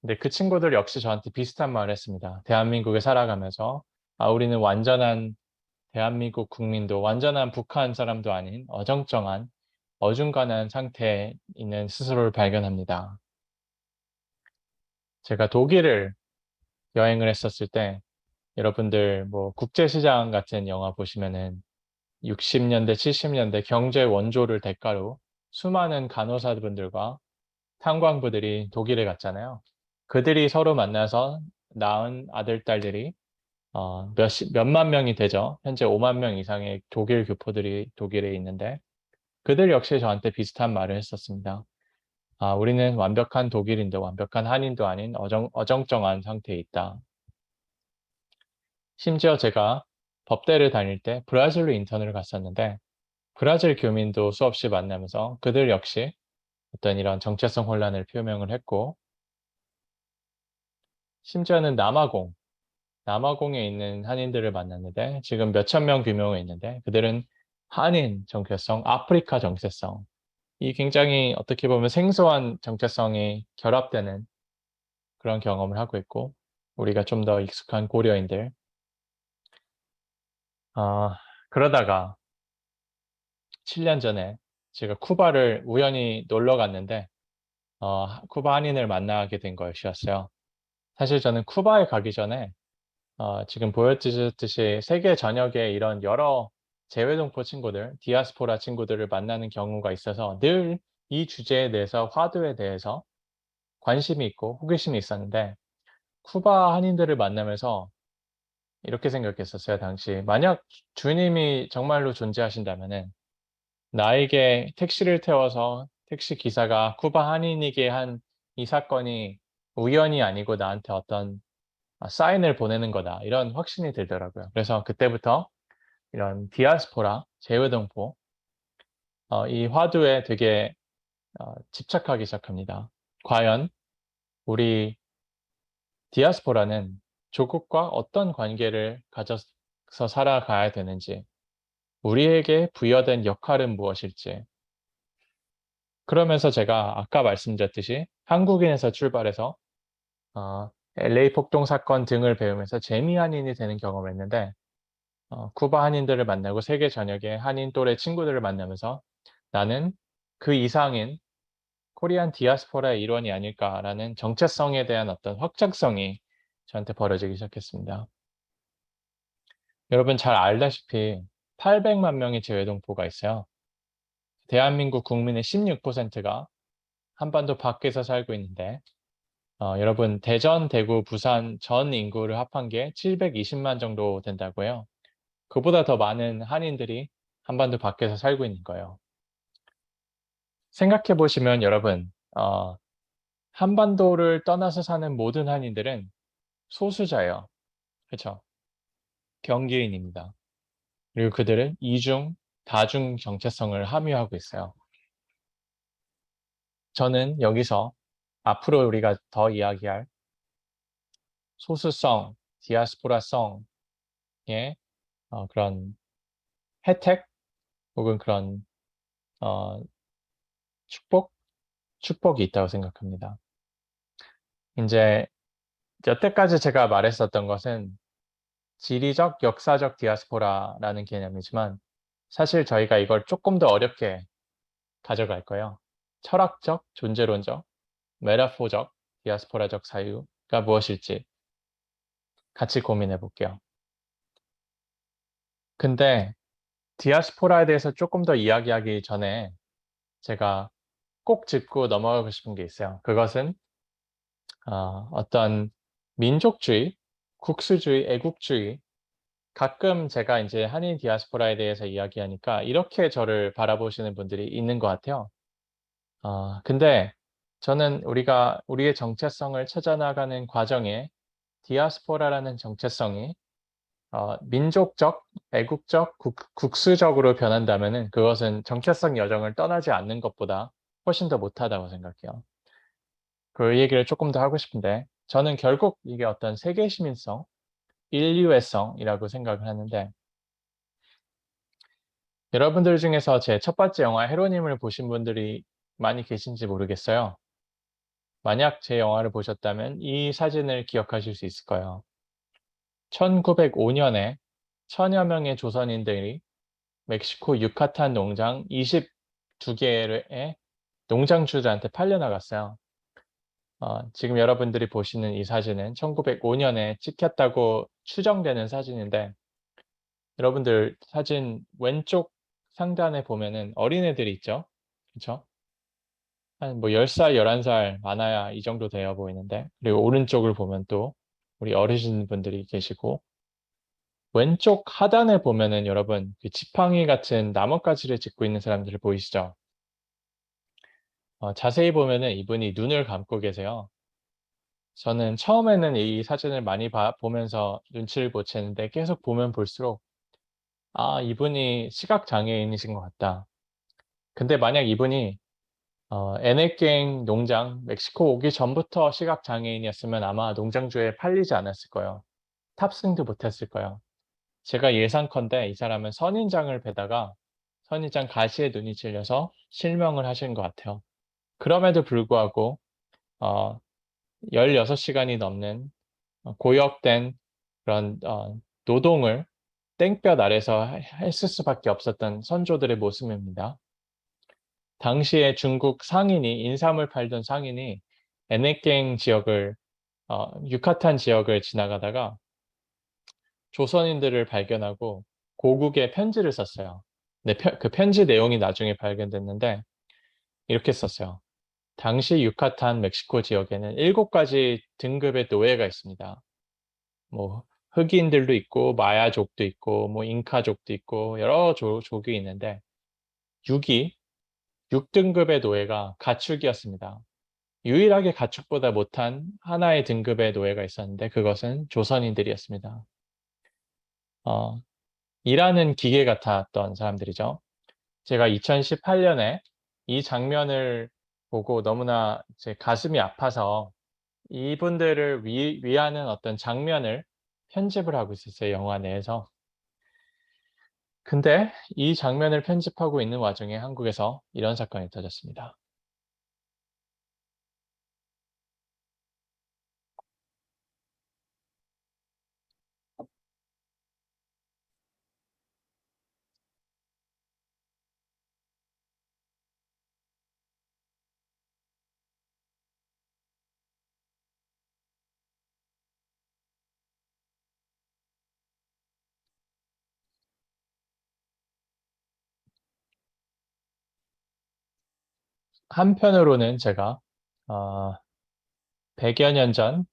근데 그 친구들 역시 저한테 비슷한 말을 했습니다. 대한민국에 살아가면서 우리는 완전한 대한민국 국민도 완전한 북한 사람도 아닌 어정쩡한 어중간한 상태에 있는 스스로를 발견합니다. 제가 독일을 여행을 했었을 때 여러분들 뭐 국제시장 같은 영화 보시면은 60년대, 70년대 경제 원조를 대가로 수많은 간호사분들과 탄광부들이 독일에 갔잖아요. 그들이 서로 만나서 낳은 아들, 딸들이 몇만 명이 되죠. 현재 5만 명 이상의 독일 교포들이 독일에 있는데 그들 역시 저한테 비슷한 말을 했었습니다. 우리는 완벽한 독일인도 완벽한 한인도 아닌 어정쩡한 상태에 있다. 심지어 제가 법대를 다닐 때 브라질로 인턴을 갔었는데 브라질 교민도 수없이 만나면서 그들 역시 어떤 이런 정체성 혼란을 표명을 했고 심지어는 남아공에 있는 한인들을 만났는데 지금 몇천 명 규모가 있는데 그들은 한인 정체성, 아프리카 정체성 이 굉장히 어떻게 보면 생소한 정체성이 결합되는 그런 경험을 하고 있고 우리가 좀 더 익숙한 고려인들 그러다가 7년 전에 제가 쿠바를 우연히 놀러 갔는데 쿠바 한인을 만나게 된 것이었어요. 사실 저는 쿠바에 가기 전에 지금 보여주셨듯이 세계 전역에 이런 여러 재외동포 친구들, 디아스포라 친구들을 만나는 경우가 있어서 늘 이 주제에 대해서 화두에 대해서 관심이 있고 호기심이 있었는데 쿠바 한인들을 만나면서 이렇게 생각했었어요, 당시. 만약 주님이 정말로 존재하신다면은 나에게 택시를 태워서 택시 기사가 쿠바 한인이게 한 이 사건이 우연이 아니고 나한테 어떤 사인을 보내는 거다. 이런 확신이 들더라고요. 그래서 그때부터 이런 디아스포라, 재외동포, 이 화두에 되게 집착하기 시작합니다. 과연 우리 디아스포라는 조국과 어떤 관계를 가져서 살아가야 되는지, 우리에게 부여된 역할은 무엇일지, 그러면서 제가 아까 말씀드렸듯이 한국인에서 출발해서 LA 폭동 사건 등을 배우면서 재미 한인이 되는 경험을 했는데 쿠바 한인들을 만나고 세계 전역의 한인 또래 친구들을 만나면서 나는 그 이상인 코리안 디아스포라의 일원이 아닐까라는 정체성에 대한 어떤 확장성이 저한테 벌어지기 시작했습니다. 여러분 잘 알다시피 800만 명의 재외동포가 있어요. 대한민국 국민의 16%가 한반도 밖에서 살고 있는데 여러분 대전, 대구, 부산 전 인구를 합한 게 720만 정도 된다고 해요. 그보다 더 많은 한인들이 한반도 밖에서 살고 있는 거예요. 생각해 보시면 여러분 한반도를 떠나서 사는 모든 한인들은 소수자예요. 그렇죠? 경계인입니다. 그리고 그들은 이중, 다중 정체성을 함유하고 있어요. 저는 여기서 앞으로 우리가 더 이야기할 소수성, 디아스포라성의 그런 혜택 혹은 그런 축복이 있다고 생각합니다. 이제 여태까지 제가 말했었던 것은 지리적, 역사적 디아스포라라는 개념이지만 사실 저희가 이걸 조금 더 어렵게 가져갈 거예요. 철학적, 존재론적, 메타포적, 디아스포라적 사유가 무엇일지 같이 고민해 볼게요. 근데 디아스포라에 대해서 조금 더 이야기하기 전에 제가 꼭 짚고 넘어가고 싶은 게 있어요. 그것은 어떤 민족주의, 국수주의, 애국주의, 가끔 제가 이제 한인 디아스포라에 대해서 이야기하니까 이렇게 저를 바라보시는 분들이 있는 것 같아요. 근데 저는 우리가 우리의 정체성을 찾아나가는 과정에 디아스포라라는 정체성이 민족적, 애국적, 국수적으로 변한다면은 그것은 정체성 여정을 떠나지 않는 것보다 훨씬 더 못하다고 생각해요. 그 얘기를 조금 더 하고 싶은데 저는 결국 이게 어떤 세계 시민성, 인류애성이라고 생각을 하는데 여러분들 중에서 제 첫 번째 영화 헤로님을 보신 분들이 많이 계신지 모르겠어요. 만약 제 영화를 보셨다면 이 사진을 기억하실 수 있을 거예요. 1905년에 천여 명의 조선인들이 멕시코 유카탄 농장 22개의 농장주들한테 팔려나갔어요. 지금 여러분들이 보시는 이 사진은 1905년에 찍혔다고 추정되는 사진인데 여러분들 사진 왼쪽 상단에 보면은 어린애들이 있죠? 그렇죠? 한 뭐 10살, 11살 많아야 이 정도 되어 보이는데 그리고 오른쪽을 보면 또 우리 어르신분들이 계시고 왼쪽 하단에 보면은 여러분 그 지팡이 같은 나뭇가지를 짚고 있는 사람들을 보이시죠? 자세히 보면은 이분이 눈을 감고 계세요. 저는 처음에는 이 사진을 많이 보면서 눈치를 못 챘는데 계속 보면 볼수록 이분이 시각장애인이신 것 같다. 근데 만약 이분이 에네깽 농장 멕시코 오기 전부터 시각장애인이었으면 아마 농장주에 팔리지 않았을 거예요. 탑승도 못했을 거예요. 제가 예상컨대 이 사람은 선인장을 베다가 선인장 가시에 눈이 찔려서 실명을 하신 것 같아요. 그럼에도 불구하고 16시간이 넘는 고역된 그런 노동을 땡볕 아래서 했을 수밖에 없었던 선조들의 모습입니다. 당시에 중국 상인이 인삼을 팔던 상인이 에네깽 지역을 유카탄 지역을 지나가다가 조선인들을 발견하고 고국에 편지를 썼어요. 근데 그 편지 내용이 나중에 발견됐는데 이렇게 썼어요. 당시 유카탄 멕시코 지역에는 7가지 등급의 노예가 있습니다. 뭐 흑인들도 있고 마야족도 있고 뭐 잉카족도 있고 여러 족이 있는데 6등급의 노예가 가축이었습니다. 유일하게 가축보다 못한 하나의 등급의 노예가 있었는데 그것은 조선인들이었습니다. 일하는 기계 같았던 사람들이죠. 제가 2018년에 이 장면을 보고 너무나 제 가슴이 아파서 이분들을 위하는 어떤 장면을 편집을 하고 있었어요, 영화 내에서. 근데 이 장면을 편집하고 있는 와중에 한국에서 이런 사건이 터졌습니다. 한편으로는 제가 100여 년 전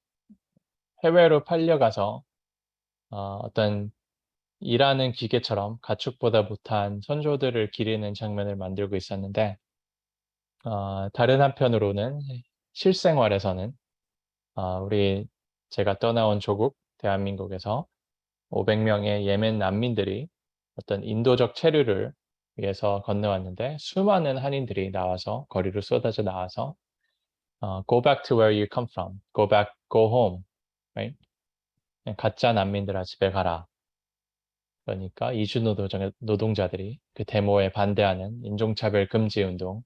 해외로 팔려가서 어떤 일하는 기계처럼 가축보다 못한 선조들을 기리는 장면을 만들고 있었는데 다른 한편으로는 실생활에서는 제가 떠나온 조국 대한민국에서 500명의 예멘 난민들이 어떤 인도적 체류를 위해서 건너왔는데 수많은 한인들이 나와서 거리로 쏟아져 나와서 go back to where you come from. Go back, go home. Right? 가짜 난민들아 집에 가라. 그러니까 이주 노동자들이 그 데모에 반대하는 인종차별 금지 운동.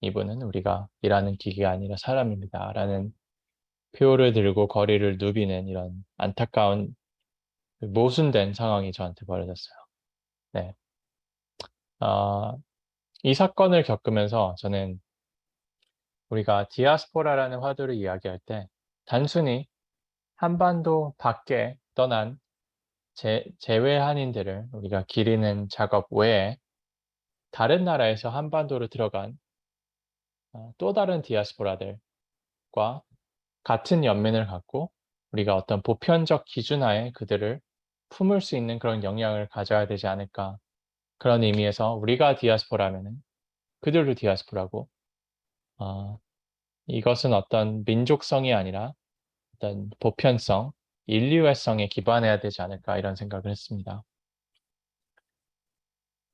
이분은 우리가 일하는 기계가 아니라 사람입니다. 라는 표를 들고 거리를 누비는 이런 안타까운 모순된 상황이 저한테 벌어졌어요. 네. 이 사건을 겪으면서 저는 우리가 디아스포라라는 화두를 이야기할 때 단순히 한반도 밖에 떠난 재외 한인들을 우리가 기리는 작업 외에 다른 나라에서 한반도로 들어간 또 다른 디아스포라들과 같은 연민을 갖고 우리가 어떤 보편적 기준하에 그들을 품을 수 있는 그런 역량을 가져야 되지 않을까. 그런 의미에서 우리가 디아스포라면은 그들도 디아스포라고 이것은 어떤 민족성이 아니라 어떤 보편성, 인류애성에 기반해야 되지 않을까 이런 생각을 했습니다.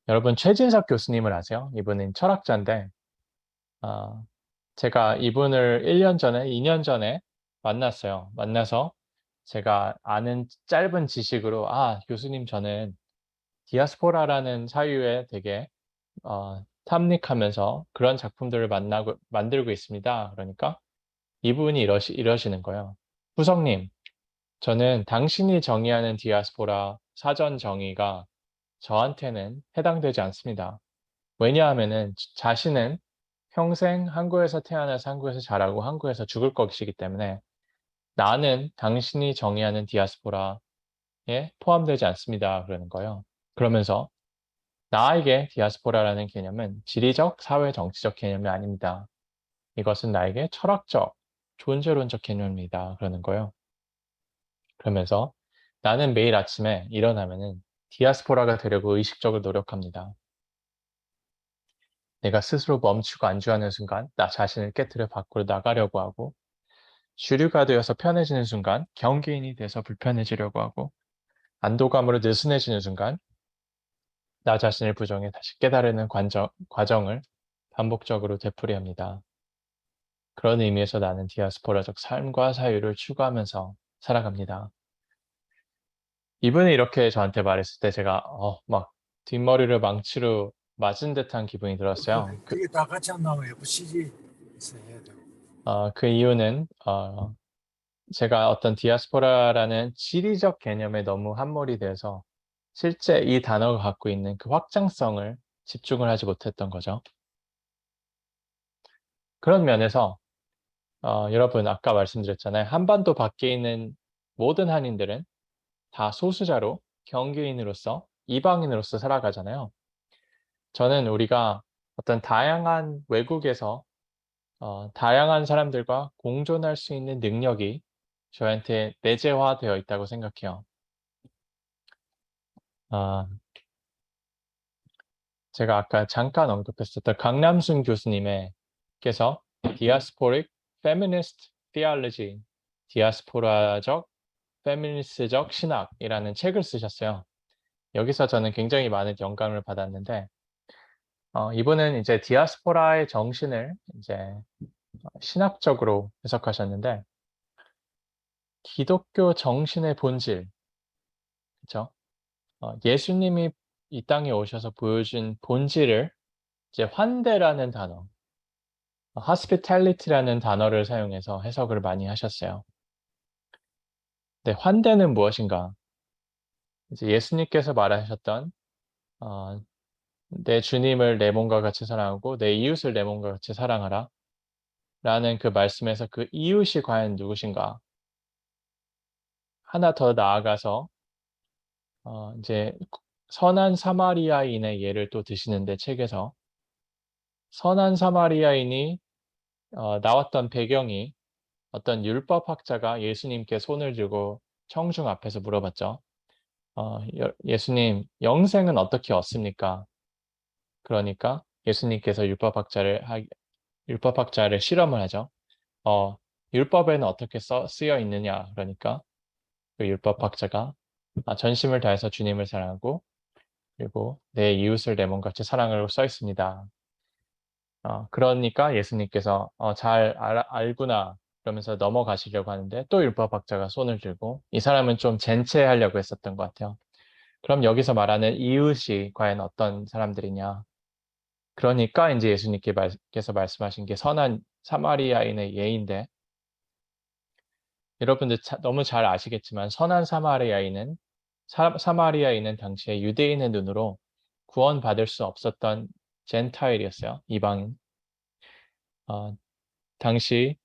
여러분 최진석 교수님을 아세요? 이분은 철학자인데 제가 이분을 1년 전에, 2년 전에 만났어요. 만나서 제가 아는 짧은 지식으로 교수님 저는 디아스포라라는 사유에 되게 탐닉하면서 그런 작품들을 만들고 있습니다. 그러니까 이분이 이러시는 거예요. 후성님, 저는 당신이 정의하는 디아스포라 사전 정의가 저한테는 해당되지 않습니다. 왜냐하면은 자신은 평생 한국에서 태어나서 한국에서 자라고 한국에서 죽을 것이기 때문에 나는 당신이 정의하는 디아스포라에 포함되지 않습니다. 그러는 거예요. 그러면서 나에게 디아스포라라는 개념은 지리적, 사회, 정치적 개념이 아닙니다. 이것은 나에게 철학적, 존재론적 개념입니다. 그러는 거예요. 그러면서 나는 매일 아침에 일어나면은 디아스포라가 되려고 의식적으로 노력합니다. 내가 스스로 멈추고 안주하는 순간 나 자신을 깨트려 밖으로 나가려고 하고 주류가 되어서 편해지는 순간 경계인이 돼서 불편해지려고 하고 안도감으로 느슨해지는 순간 나 자신을 부정해 다시 깨달으는 과정을 반복적으로 되풀이합니다. 그런 의미에서 나는 디아스포라적 삶과 사유를 추구하면서 살아갑니다. 이분이 이렇게 저한테 말했을 때 제가 막 뒷머리를 망치로 맞은 듯한 기분이 들었어요. 그게 다 같이 안 나오면 FCG 해야 되고. 그 이유는 제가 어떤 디아스포라라는 지리적 개념에 너무 함몰이 돼서 실제 이 단어가 갖고 있는 그 확장성을 집중을 하지 못했던 거죠. 그런 면에서 여러분 아까 말씀드렸잖아요. 한반도 밖에 있는 모든 한인들은 다 소수자로 경계인으로서 이방인으로서 살아가잖아요. 저는 우리가 어떤 다양한 외국에서 다양한 사람들과 공존할 수 있는 능력이 저한테 내재화되어 있다고 생각해요. 제가 아까 잠깐 언급했었던 강남순 교수님께서 Diasporic Feminist Theology, 디아스포라적 페미니스트적 신학이라는 책을 쓰셨어요. 여기서 저는 굉장히 많은 영감을 받았는데 이분은 이제 디아스포라의 정신을 이제 신학적으로 해석하셨는데 기독교 정신의 본질, 그렇죠? 예수님이 이 땅에 오셔서 보여준 본질을 이제 환대라는 단어, hospitality라는 단어를 사용해서 해석을 많이 하셨어요. 네, 환대는 무엇인가? 이제 예수님께서 말하셨던 내 주님을 내 몸과 같이 사랑하고 내 이웃을 내 몸과 같이 사랑하라 라는 그 말씀에서 그 이웃이 과연 누구신가? 하나 더 나아가서 이제 선한 사마리아인의 예를 또 드시는데 책에서 선한 사마리아인이 나왔던 배경이 어떤 율법학자가 예수님께 손을 들고 청중 앞에서 물어봤죠. 예수님, 영생은 어떻게 얻습니까? 그러니까 예수님께서 율법학자를 실험을 하죠. 율법에는 어떻게 쓰여 있느냐? 그러니까 그 율법학자가 전심을 다해서 주님을 사랑하고 그리고 내 이웃을 내 몸같이 사랑하라고 써 있습니다. 그러니까 예수님께서 잘 알구나 그러면서 넘어가시려고 하는데 또 율법학자가 손을 들고 이 사람은 좀 젠체하려고 했었던 것 같아요. 그럼 여기서 말하는 이웃이 과연 어떤 사람들이냐? 그러니까 이제 예수님께서 말씀하신 게 선한 사마리아인의 예인데 여러분들 너무 잘 아시겠지만 선한 사마리아인은 당시에 유대인의 눈으로 구원받을 수 없었던 젠타일이었어요. 이방인. 당시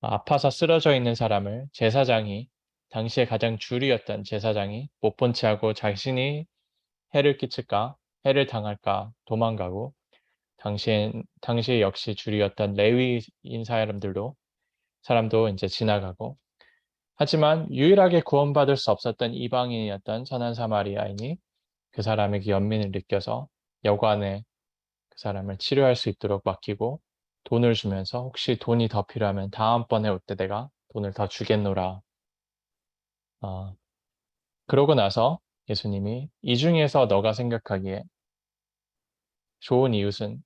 아파서 쓰러져 있는 사람을 제사장이 당시에 가장 주류였던 제사장이 못 본 채하고 자신이 해를 끼칠까 해를 당할까 도망가고 당시 역시 주류였던 레위인 사람도 이제 지나가고 하지만 유일하게 구원받을 수 없었던 이방인이었던 선한 사마리아인이 그 사람에게 연민을 느껴서 여관에 그 사람을 치료할 수 있도록 맡기고 돈을 주면서 혹시 돈이 더 필요하면 다음번에 올 때 내가 돈을 더 주겠노라. 그러고 나서 예수님이 이 중에서 너가 생각하기에 좋은 이웃은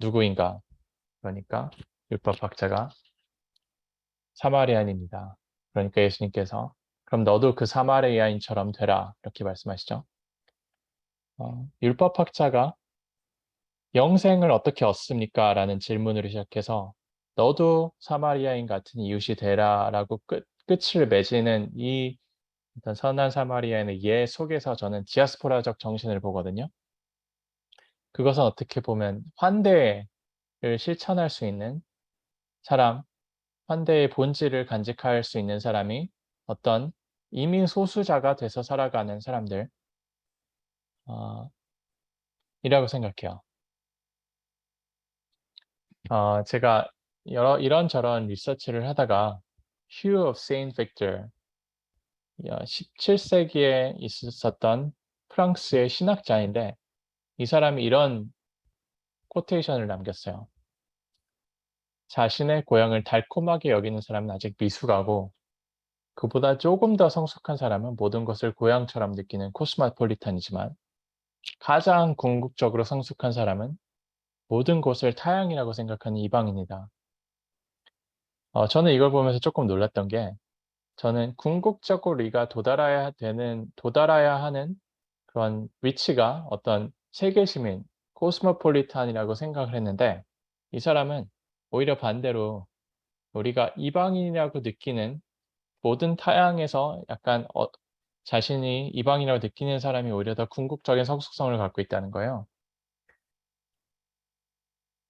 누구인가? 그러니까 율법학자가 사마리아인입니다. 그러니까 예수님께서 그럼 너도 그 사마리아인처럼 되라 이렇게 말씀하시죠. 율법학자가 영생을 어떻게 얻습니까? 라는 질문으로 시작해서 너도 사마리아인 같은 이웃이 되라 라고 끝을 맺는 이 어떤 선한 사마리아인의 예 속에서 저는 디아스포라적 정신을 보거든요. 그것은 어떻게 보면 환대를 실천할 수 있는 사람, 환대의 본질을 간직할 수 있는 사람이 어떤 이민 소수자가 돼서 살아가는 사람들 이라고 생각해요. 제가 이런저런 리서치를 하다가 Hugh of Saint Victor 17세기에 있었던 프랑스의 신학자인데 이 사람이 이런 코테이션을 남겼어요. 자신의 고향을 달콤하게 여기는 사람은 아직 미숙하고 그보다 조금 더 성숙한 사람은 모든 것을 고향처럼 느끼는 코스모폴리탄이지만 가장 궁극적으로 성숙한 사람은 모든 것을 타향이라고 생각하는 이방인이다. 저는 이걸 보면서 조금 놀랐던 게 저는 궁극적으로 우리가 도달해야 하는 그런 위치가 어떤 세계 시민, 코스모폴리탄이라고 생각을 했는데 이 사람은 오히려 반대로 우리가 이방인이라고 느끼는 모든 타향에서 약간 자신이 이방인이라고 느끼는 사람이 오히려 더 궁극적인 성숙성을 갖고 있다는 거예요.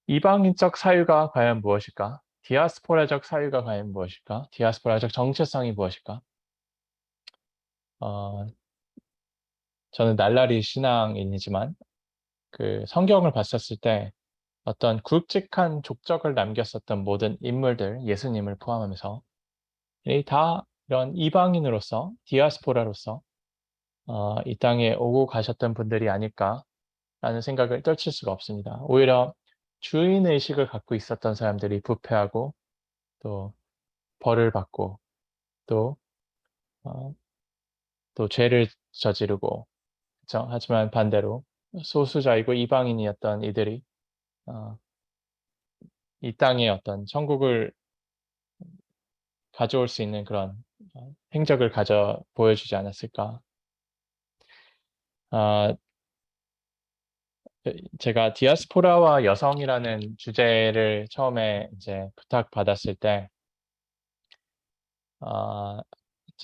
이방인적 사유가 과연 무엇일까? 디아스포라적 사유가 과연 무엇일까? 디아스포라적 정체성이 무엇일까? 저는 날라리 신앙인이지만 그 성경을 봤었을 때 어떤 굵직한 족적을 남겼었던 모든 인물들, 예수님을 포함하면서 다 이런 이방인으로서, 디아스포라로서 이 땅에 오고 가셨던 분들이 아닐까라는 생각을 떨칠 수가 없습니다. 오히려 주인의식을 갖고 있었던 사람들이 부패하고 또 벌을 받고 또, 또 죄를 저지르고 그렇죠? 하지만 반대로 소수자이고 이방인이었던 이들이 이 땅에 어떤 천국을 가져올 수 있는 그런 행적을 보여주지 않았을까. 제가 디아스포라와 여성이라는 주제를 처음에 이제 부탁받았을 때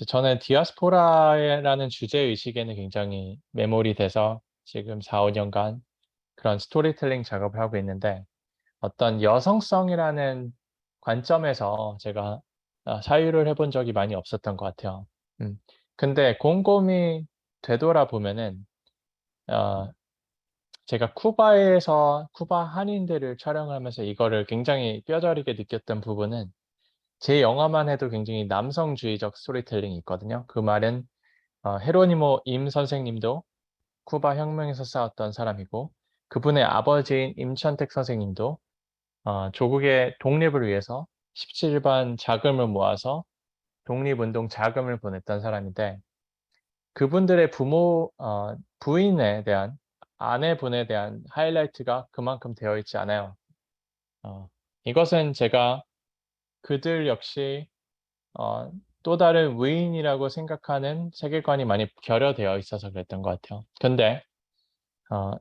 저는 디아스포라라는 주제의식에는 굉장히 매몰이 돼서 지금 4, 5년간 그런 스토리텔링 작업을 하고 있는데 어떤 여성성이라는 관점에서 제가 사유를 해본 적이 많이 없었던 것 같아요. 근데 곰곰이 되돌아보면은 제가 쿠바 한인들을 촬영하면서 이거를 굉장히 뼈저리게 느꼈던 부분은 제 영화만 해도 굉장히 남성주의적 스토리텔링이 있거든요. 그 말은 헤로니모 임 선생님도 쿠바 혁명에서 싸웠던 사람이고 그분의 아버지인 임천택 선생님도 조국의 독립을 위해서 17반 자금을 모아서 독립운동 자금을 보냈던 사람인데 그분들의 부인에 대한 아내분에 대한 하이라이트가 그만큼 되어 있지 않아요. 이것은 제가 그들 역시 또 다른 외인이라고 생각하는 세계관이 많이 결여되어 있어서 그랬던 것 같아요. 근데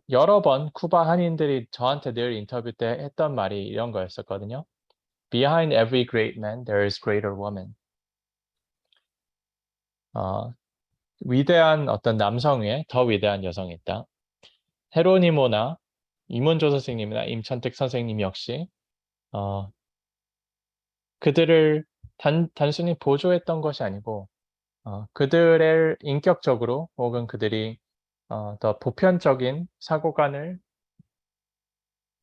여러 번 쿠바 한인들이 저한테 늘 인터뷰 때 했던 말이 이런 거였었거든요. Behind every great man, there is greater woman. 위대한 어떤 남성 위에 더 위대한 여성이 있다. 헤로니모나 임원조 선생님이나 임천택 선생님 역시 그들을 단순히 보조했던 것이 아니고 그들의 인격적으로 혹은 그들이 더 보편적인 사고관을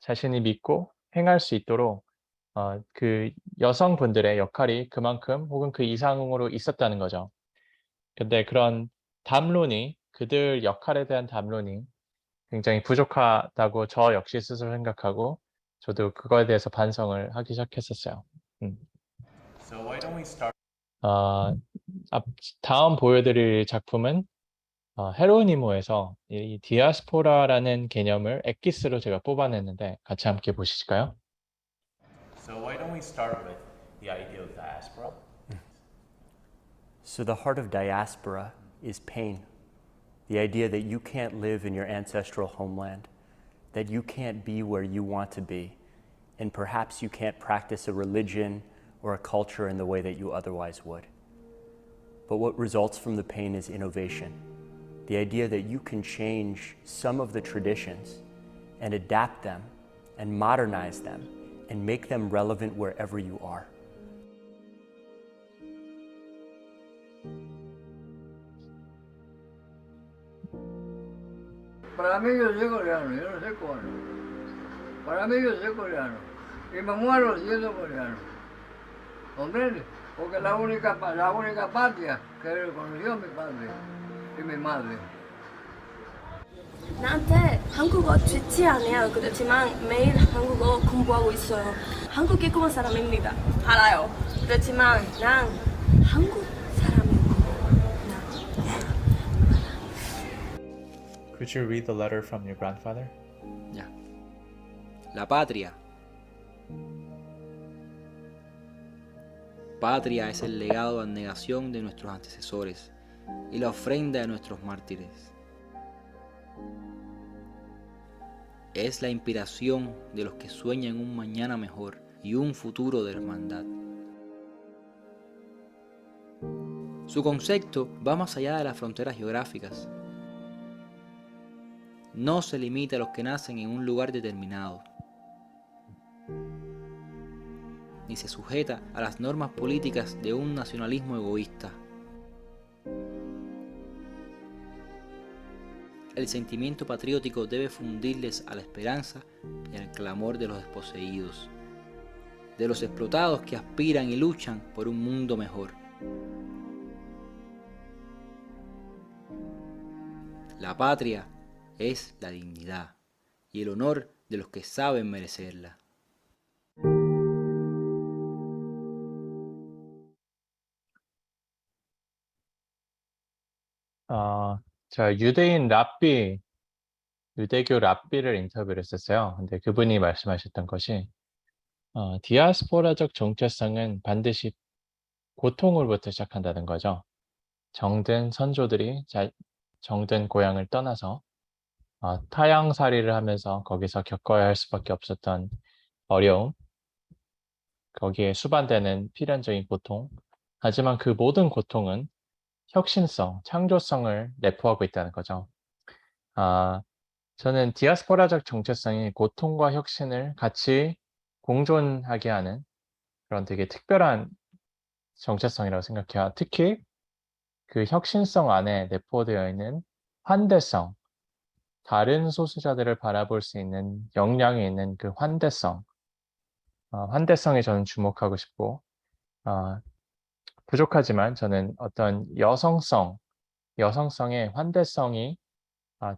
자신이 믿고 행할 수 있도록 그 여성분들의 역할이 그만큼 혹은 그 이상으로 있었다는 거죠. 근데 그런 담론이 그들 역할에 대한 담론이 굉장히 부족하다고 저 역시 스스로 생각하고 저도 그거에 대해서 반성을 하기 시작했었어요. So why don't we start? 다음 보여드릴 작품은 헤로니모에서 이 디아스포라라는 개념을 엑기스로 제가 뽑아냈는데 같이 함께 보실까요? So why don't we start with the idea of diaspora? So the heart of diaspora is pain. The idea that you can't live in your ancestral homeland, that you can't be where you want to be, and perhaps you can't practice a religion or a culture in the way that you otherwise would. But what results from the pain is innovation. The idea that you can change some of the traditions and adapt them and modernize them and make them relevant wherever you are. Para mí yo soy coreano, yo no soy cubano. Para mí yo soy coreano. Y me muero siendo coreano. ¿Comprende? Porque la única patria que reconoció mi padre y mi madre. 나한테 한국어 좋지 않아요. 그렇지만 매일 한국어 공부하고 있어요. 한국 깨끗한 사람입니다. 알아요. 그렇지만 난 한국 사람이고. Could you read the letter from your grandfather? Ya. La patria. Patria es el legado de abnegación de nuestros antecesores y la ofrenda de nuestros mártires. Es la inspiración de los que sueñan un mañana mejor y un futuro de hermandad. Su concepto va más allá de las fronteras geográficas. No se limita a los que nacen en un lugar determinado, ni se sujeta a las normas políticas de un nacionalismo egoísta. El sentimiento patriótico debe fundirles a la esperanza y al clamor de los desposeídos, de los explotados que aspiran y luchan por un mundo mejor. La patria es la dignidad y el honor de los que saben merecerla. 자, 유대교 랍비를 인터뷰를 했었어요. 근데 그분이 말씀하셨던 것이 디아스포라적 정체성은 반드시 고통으로부터 시작한다는 거죠. 정든 선조들이 정든 고향을 떠나서 타향살이를 하면서 거기서 겪어야 할 수밖에 없었던 어려움, 거기에 수반되는 필연적인 고통, 하지만 그 모든 고통은 혁신성, 창조성을 내포하고 있다는 거죠. 저는 디아스포라적 정체성이 고통과 혁신을 같이 공존하게 하는 그런 되게 특별한 정체성이라고 생각해요. 특히 그 혁신성 안에 내포되어 있는 환대성, 다른 소수자들을 바라볼 수 있는 역량이 있는 그 환대성에 저는 주목하고 싶고, 부족하지만 저는 어떤 여성성의 환대성이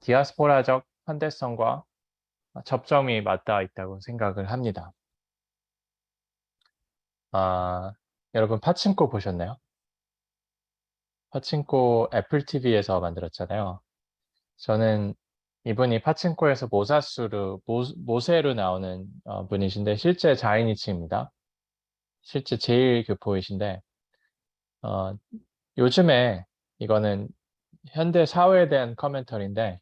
디아스포라적 환대성과 접점이 맞닿아 있다고 생각을 합니다. 여러분 파친코 보셨나요? 파친코 애플 TV에서 만들었잖아요. 저는 이분이 파친코에서 모세로 나오는 분이신데 실제 자이니치입니다. 실제 제일 교포이신데 요즘에 이거는 현대 사회에 대한 커멘터리인데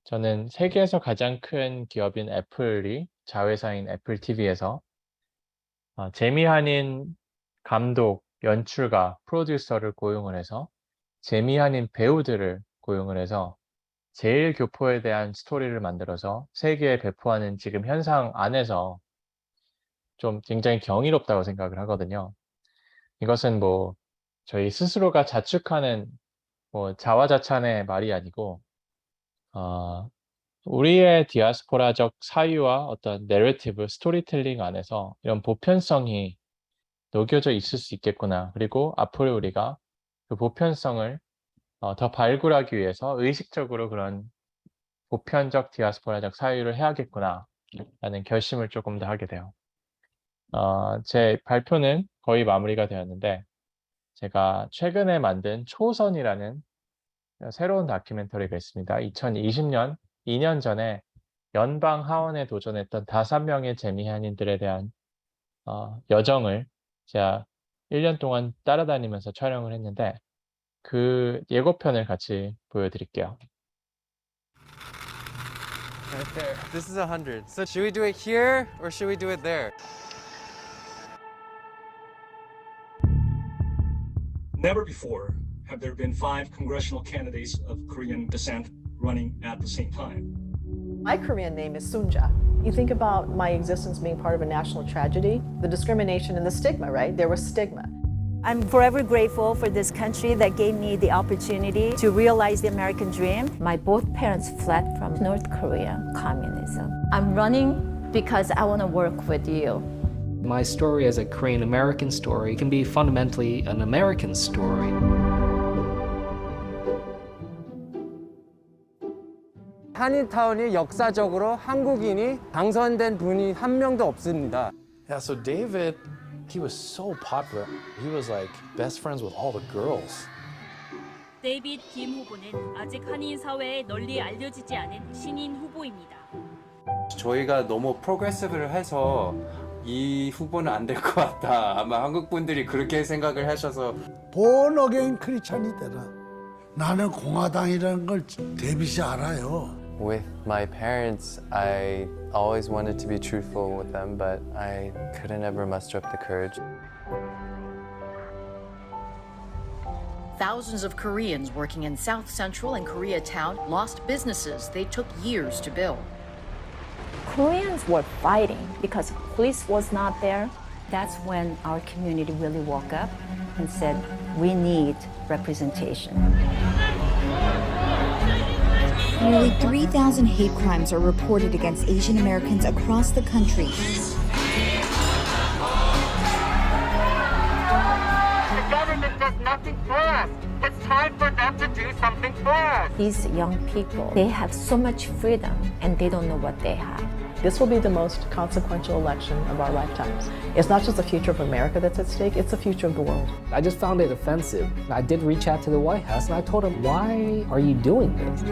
저는 세계에서 가장 큰 기업인 애플이 자회사인 애플 TV에서 재미한인 감독, 연출가, 프로듀서를 고용을 해서 재미한인 배우들을 고용을 해서 제일 교포에 대한 스토리를 만들어서 세계에 배포하는 지금 현상 안에서 좀 굉장히 경이롭다고 생각을 하거든요. 이것은 뭐 저희 스스로가 자축하는 뭐 자화자찬의 말이 아니고 우리의 디아스포라적 사유와 어떤 내러티브, 스토리텔링 안에서 이런 보편성이 녹여져 있을 수 있겠구나. 그리고 앞으로 우리가 그 보편성을 더 발굴하기 위해서 의식적으로 그런 보편적 디아스포라적 사유를 해야겠구나 라는 결심을 조금 더 하게 돼요. 제 발표는 거의 마무리가 되었는데 제가 최근에 만든 초선이라는 새로운 다큐멘터리가 있습니다. 2020년, 2년 전에 연방 하원에 도전했던 5명의 재미한인들에 대한 여정을 제가 1년 동안 따라다니면서 촬영을 했는데 그 예고편을 같이 보여드릴게요. Right there. This is 100. So should we do it here or should we do it there? Never before have there been 5 congressional candidates of Korean descent running at the same time. My Korean name is Sunja. You think about my existence being part of a national tragedy, the discrimination and the stigma, right? There was stigma. I'm forever grateful for this country that gave me the opportunity to realize the American dream. My both parents fled from North Korea communism. I'm running because I want to work with you. My story as a Korean American story can be fundamentally an American story. 한인타운이 역사적으로 한국인이 당선된 분이 한 명도 없습니다. Yeah, so David, he was so popular. He was like best friends with all the girls. 데이빗 김 후보는 아직 한인 사회에 널리 알려지지 않은 신인 후보입니다. 저희가 너무 프로그레시브를 해서 이 후보는 안 될 것 같다. 아마 한국 분들이 그렇게 생각을 하셔서 born again 크리스찬이 되라. 나는 공화당이라는 걸 데이빗이 알아요. With my parents, I always wanted to be truthful with them, but I couldn't ever muster up the courage. Thousands of Koreans working in South Central and Koreatown lost businesses they took years to build. Koreans were fighting because police was not there. That's when our community really woke up and said, we need representation. Nearly 3,000 hate crimes are reported against Asian Americans across the country. The government does nothing for us. It's time for them to do something for us. These young people, they have so much freedom and they don't know what they have. This will be the most consequential election of our lifetimes. It's not just the future of America that's at stake, it's the future of the world. I just found it offensive. I did reach out to the White House and I told them, why are you doing this?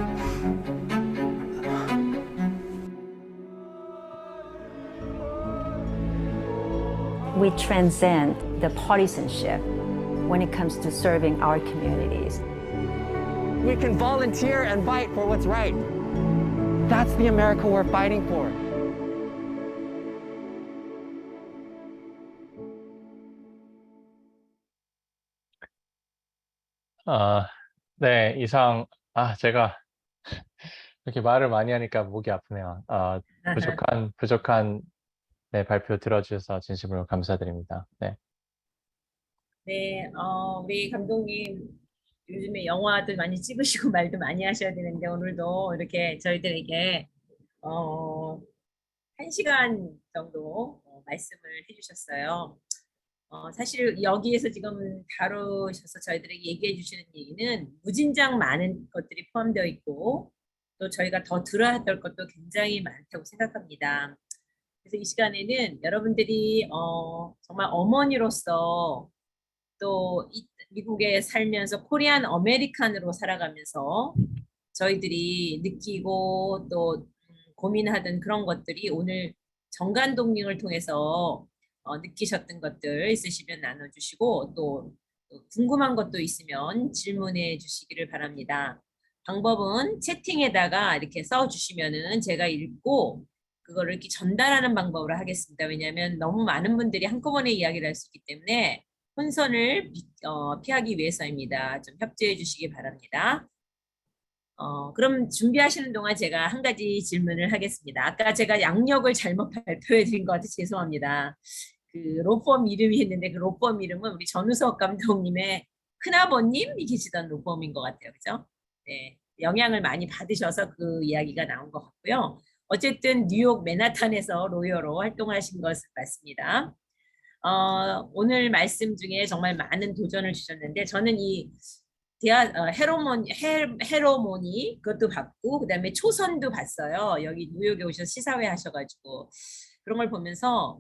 We transcend the partisanship when it comes to serving our communities. We can volunteer and fight for what's right. That's the America we're fighting for. 네, 이상, 제가 이렇게 말을 많이 하니까 목이 아프네요. 부족한 네, 발표 들어주셔서 진심으로 감사드립니다. 네. 네, 우리 감독님 요즘에 영화도 많이 찍으시고 말도 많이 하셔야 되는데 오늘도 이렇게 저희들에게 1시간 정도 말씀을 해주셨어요. 사실 여기에서 지금 다루셔서 저희들에게 얘기해 주시는 얘기는 무진장 많은 것들이 포함되어 있고 또 저희가 더 들어야 될 것도 굉장히 많다고 생각합니다. 그래서 이 시간에는 여러분들이 정말 어머니로서 또 미국에 살면서 코리안 아메리칸으로 살아가면서 저희들이 느끼고 또 고민하던 그런 것들이 오늘 정관 동링을 통해서 느끼셨던 것들 있으시면 나눠주시고 또 궁금한 것도 있으면 질문해 주시기를 바랍니다. 방법은 채팅에다가 이렇게 써주시면은 제가 읽고 그거를 이렇게 전달하는 방법으로 하겠습니다. 왜냐하면 너무 많은 분들이 한꺼번에 이야기를 할 수 있기 때문에 혼선을 피하기 위해서입니다. 좀 협조해 주시기 바랍니다. 그럼 준비하시는 동안 제가 한 가지 질문을 하겠습니다. 아까 제가 양력을 잘못 발표해 드린 것 같아서 죄송합니다. 그 로펌 이름이 있는데 그 로펌 이름은 우리 전우석 감독님의 큰아버님이 계시던 로펌인 것 같아요. 그죠? 네, 영향을 많이 받으셔서 그 이야기가 나온 것 같고요. 어쨌든 뉴욕 맨하탄에서 로여로 활동하신 것은 맞습니다. 오늘 말씀 중에 정말 많은 도전을 주셨는데 저는 이 헤로모니 그것도 봤고 그다음에 초선도 봤어요. 여기 뉴욕에 오셔서 시사회 하셔가지고 그런 걸 보면서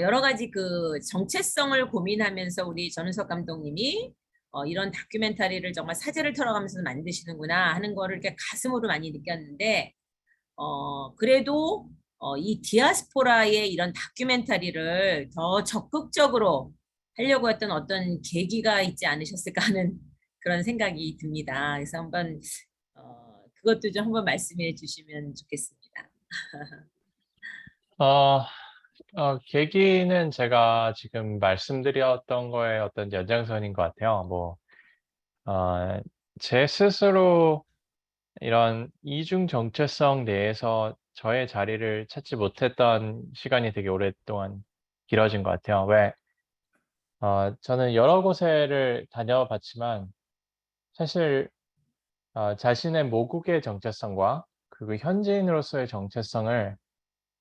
여러 가지 그 정체성을 고민하면서 우리 전우석 감독님이 이런 다큐멘터리를 정말 사제를 털어가면서 만드시는구나 하는 거를 이렇게 가슴으로 많이 느꼈는데 그래도 이 디아스포라의 이런 다큐멘터리를 더 적극적으로 하려고 했던 어떤 계기가 있지 않으셨을까 하는 그런 생각이 듭니다. 그래서 한번 그것도 좀 한번 말씀해 주시면 좋겠습니다. 계기는 제가 지금 말씀드렸던 거에 어떤 연장선인 것 같아요. 제 스스로 이런 이중 정체성 내에서 저의 자리를 찾지 못했던 시간이 되게 오랫동안 길어진 것 같아요. 왜? 저는 여러 곳을 다녀봤지만 사실 자신의 모국의 정체성과 그리고 현지인으로서의 정체성을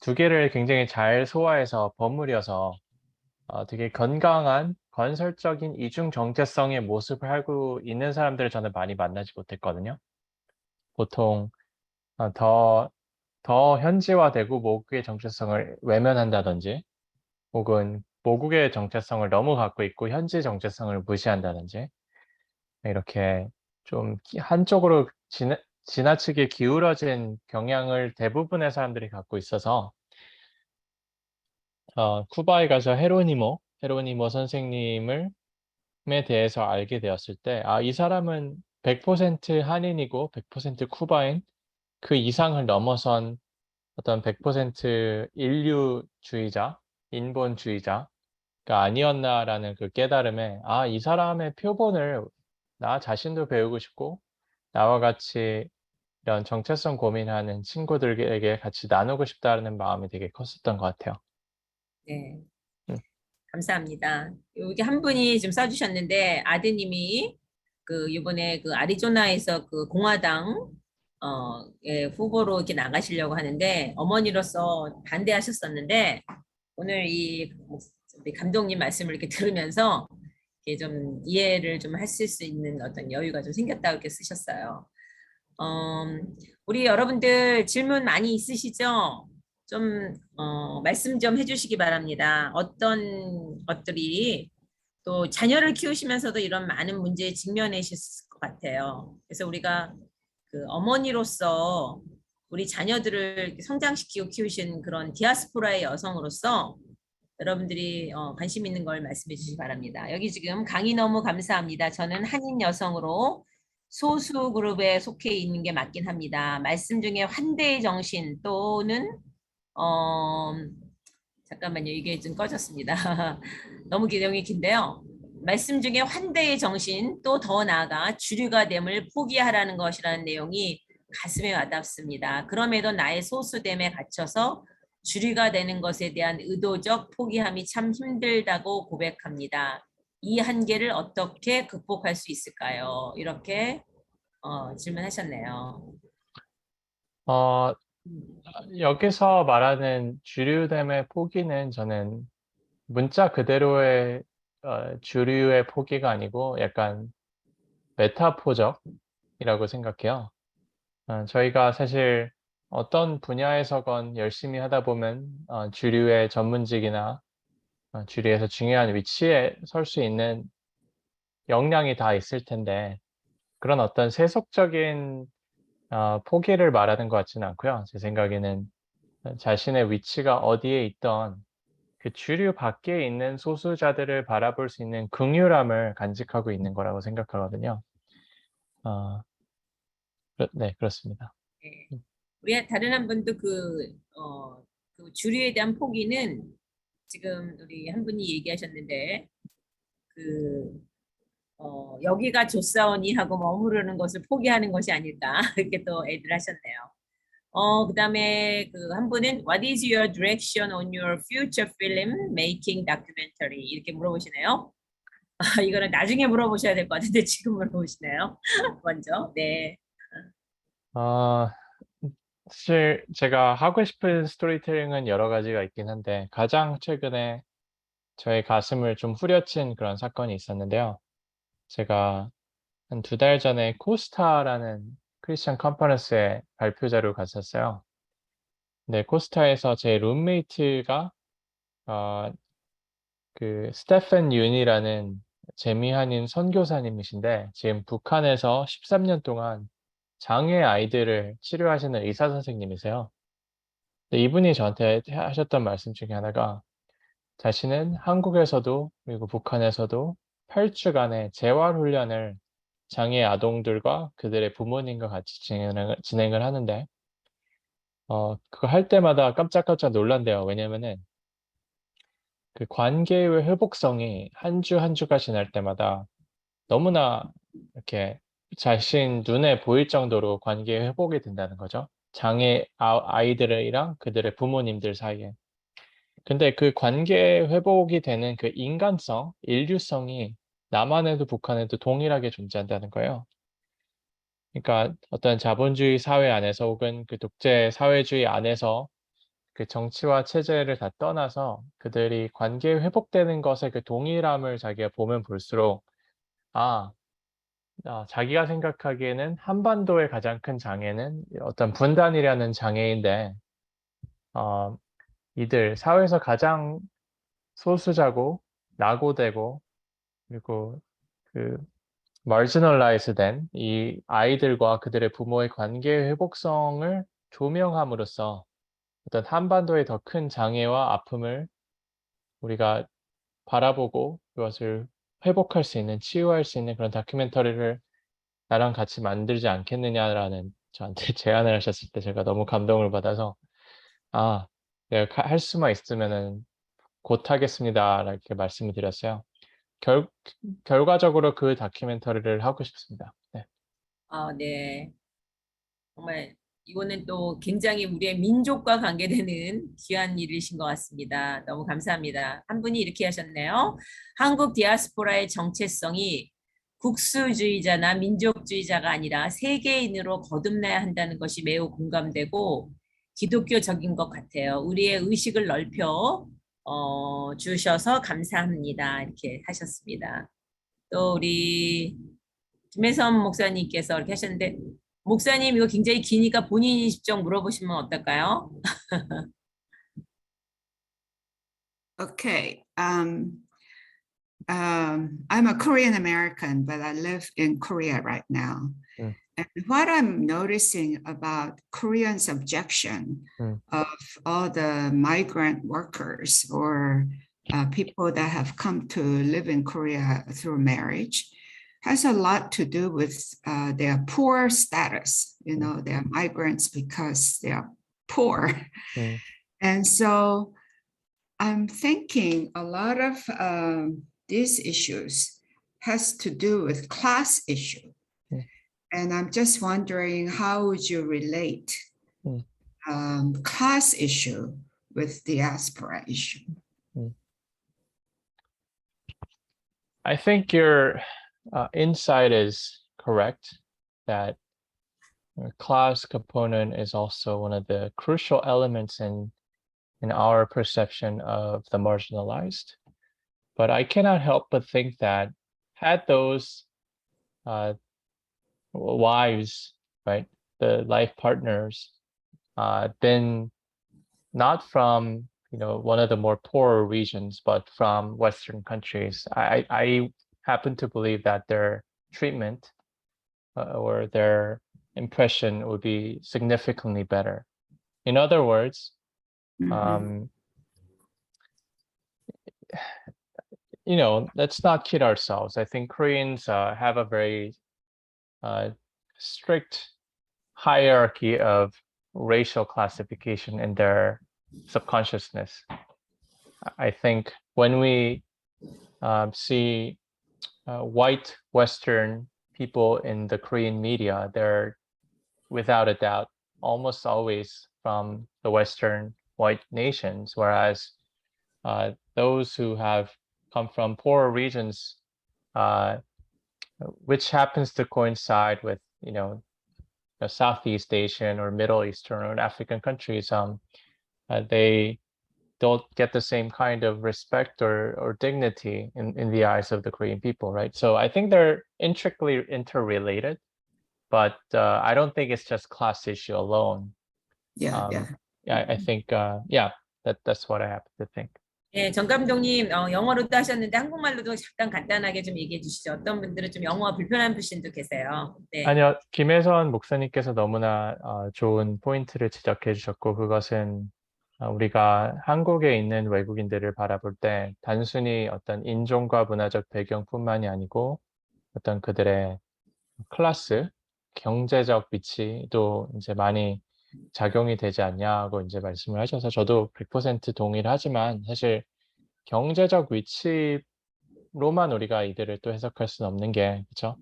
두 개를 굉장히 잘 소화해서 버무려서 되게 건강한 건설적인 이중 정체성의 모습을 하고 있는 사람들을 저는 많이 만나지 못했거든요. 보통 더 현지화되고 모국의 정체성을 외면한다든지 혹은 모국의 정체성을 너무 갖고 있고 현지 정체성을 무시한다든지 이렇게 좀 한쪽으로 지나치게 기울어진 경향을 대부분의 사람들이 갖고 있어서 쿠바에 가서 헤로니모 선생님에 대해서 알게 되었을 때 이 사람은 100% 한인이고 100% 쿠바인 그 이상을 넘어선 어떤 100% 인류주의자, 인본주의자가 아니었나라는 그 깨달음에 이 사람의 표본을 나 자신도 배우고 싶고 나와 같이 이런 정체성 고민하는 친구들에게 같이 나누고 싶다는 마음이 되게 컸었던 것 같아요. 네, 감사합니다. 여기 한 분이 좀 써주셨는데 아드님이 이번에 아리조나에서 공화당 후보로 이렇게 나가시려고 하는데 어머니로서 반대하셨었는데 오늘 우리 감독님 말씀을 이렇게 들으면서 이렇게 좀 이해를 좀 하실 수 있는 어떤 여유가 좀 생겼다고 이렇게 쓰셨어요. 우리 여러분들 질문 많이 있으시죠? 좀 말씀 좀 해주시기 바랍니다. 어떤 것들이 또 자녀를 키우시면서도 이런 많은 문제에 직면하셨을 것 같아요. 그래서 우리가 어머니로서 우리 자녀들을 성장시키고 키우신 그런 디아스포라의 여성으로서 여러분들이 관심 있는 걸 말씀해 주시기 바랍니다. 여기 지금 강의 너무 감사합니다. 저는 한인 여성으로 소수 그룹에 속해 있는 게 맞긴 합니다. 말씀 중에 환대의 정신 또는 잠깐만요. 이게 좀 꺼졌습니다. 너무 내용이 긴데요. 말씀 중에 환대의 정신 또 더 나아가 주류가 됨을 포기하라는 것이라는 내용이 가슴에 와닿습니다. 그럼에도 나의 소수됨에 갇혀서 주류가 되는 것에 대한 의도적 포기함이 참 힘들다고 고백합니다. 이 한계를 어떻게 극복할 수 있을까요? 이렇게 질문하셨네요. 여기서 말하는 주류됨의 포기는 저는 문자 그대로의 주류의 포기가 아니고 약간 메타포적이라고 생각해요. 저희가 사실 어떤 분야에서건 열심히 하다 보면 주류의 전문직이나 주류에서 중요한 위치에 설 수 있는 역량이 다 있을 텐데 그런 어떤 세속적인 포기를 말하는 것 같지는 않고요. 제 생각에는 자신의 위치가 어디에 있던 그 주류 밖에 있는 소수자들을 바라볼 수 있는 긍휼함을 간직하고 있는 거라고 생각하거든요. 네, 그렇습니다. 네. 우리 다른 한 분도 그 주류에 대한 포기는 지금 우리 한 분이 얘기하셨는데 여기가 좋사오니 하고 머무르는 것을 포기하는 것이 아닐까 이렇게 또 애들 하셨네요. 그다음에 그 한 분은 What is your direction on your future film making documentary? 이렇게 물어보시네요. 이거는 나중에 물어보셔야 될 것 같은데 지금 물어보시네요. 먼저. 네. 사실 제가 하고 싶은 스토리텔링은 여러 가지가 있긴 한데 가장 최근에 저의 가슴을 좀 후려친 그런 사건이 있었는데요. 제가 한 2달 전에 코스타라는 크리스천 컨퍼런스에 발표자로 갔었어요. 네, 코스타에서 제 룸메이트가 그 스테픈 윤이라는 재미한인 선교사님이신데 지금 북한에서 13년 동안 장애 아이들을 치료하시는 의사 선생님이세요. 근데 이분이 저한테 하셨던 말씀 중에 하나가 자신은 한국에서도 그리고 북한에서도 8주간의 재활 훈련을 장애 아동들과 그들의 부모님과 같이 진행을 하는데 그거 할 때마다 깜짝깜짝 놀란대요. 왜냐면은 그 관계의 회복성이 한 주 한 주가 지날 때마다 너무나 이렇게 자신 눈에 보일 정도로 관계 회복이 된다는 거죠. 장애 아이들이랑 그들의 부모님들 사이에. 근데 그 관계 회복이 되는 그 인간성, 인류성이 남한에도 북한에도 동일하게 존재한다는 거예요. 그러니까 어떤 자본주의 사회 안에서 혹은 그 독재 사회주의 안에서 그 정치와 체제를 다 떠나서 그들이 관계 회복되는 것의 그 동일함을 자기가 보면 볼수록 자기가 생각하기에는 한반도의 가장 큰 장애는 어떤 분단이라는 장애인데 이들 사회에서 가장 소수자고 낙오되고 그리고 그 marginalize 된 이 아이들과 그들의 부모의 관계 회복성을 조명함으로써 어떤 한반도의 더 큰 장애와 아픔을 우리가 바라보고 그것을 회복할 수 있는, 치유할 수 있는 그런 다큐멘터리를 나랑 같이 만들지 않겠느냐라는 저한테 제안을 하셨을 때 제가 너무 감동을 받아서 내가 할 수만 있으면은 곧 하겠습니다. 이렇게 말씀을 드렸어요. 결과적으로 그 다큐멘터리를 하고 싶습니다. 네. 네. 정말 이거는 또 굉장히 우리의 민족과 관계되는 귀한 일이신 것 같습니다. 너무 감사합니다. 한 분이 이렇게 하셨네요. 한국 디아스포라의 정체성이 국수주의자나 민족주의자가 아니라 세계인으로 거듭나야 한다는 것이 매우 공감되고 기독교적인 것 같아요. 우리의 의식을 넓혀 주셔서 감사합니다. 이렇게 하셨습니다. 또 우리 김혜선 목사님께서 이렇게 하셨는데 목사님 이거 굉장히 기니까 본인이 직접 물어보시면 어떨까요? Okay. I'm a Korean American, but I live in Korea right now. And what I'm noticing about Korean subjection of all the migrant workers or people that have come to live in Korea through marriage has a lot to do with their poor status. You know, they're migrants because they are poor. And so I'm thinking a lot of these issues has to do with class issue. And I'm just wondering, how would you relate class issue with diaspora issue? I think your insight is correct, that class component is also one of the crucial elements in our perception of the marginalized. But I cannot help but think that had those wives, right, the life partners, been not from one of the more poorer regions, but from Western countries, I happen to believe that their treatment or their impression would be significantly better. In other words, you know, let's not kid ourselves. I think Koreans have a very strict hierarchy of racial classification in their subconsciousness. I think when we see white Western people in the Korean media, they're without a doubt almost always from the Western white nations, whereas those who have come from poorer regions, which happens to coincide with, you know, Southeast Asian or Middle Eastern or African countries, they don't get the same kind of respect or dignity in the eyes of the Korean people, right? So I think they're intricately interrelated, but I don't think it's just class issue alone. Yeah. I think, yeah, that's what I have to think. 예, 정 감독님 영어로도 하셨는데 한국말로도 잠깐 간단하게 좀 얘기해 주시죠. 어떤 분들은 좀 영어가 불편한 분도 계세요. 네. 아니요, 김혜선 목사님께서 너무나 좋은 포인트를 지적해 주셨고, 그것은 우리가 한국에 있는 외국인들을 바라볼 때 단순히 어떤 인종과 문화적 배경뿐만이 아니고 어떤 그들의 클래스, 경제적 위치도 이제 많이 작용이 되지 않냐고 이제 말씀을 하셔서 저도 100% 동의를 하지만 사실 경제적 위치로만 우리가 이들을 또 해석할 수는 없는 게, 그렇죠?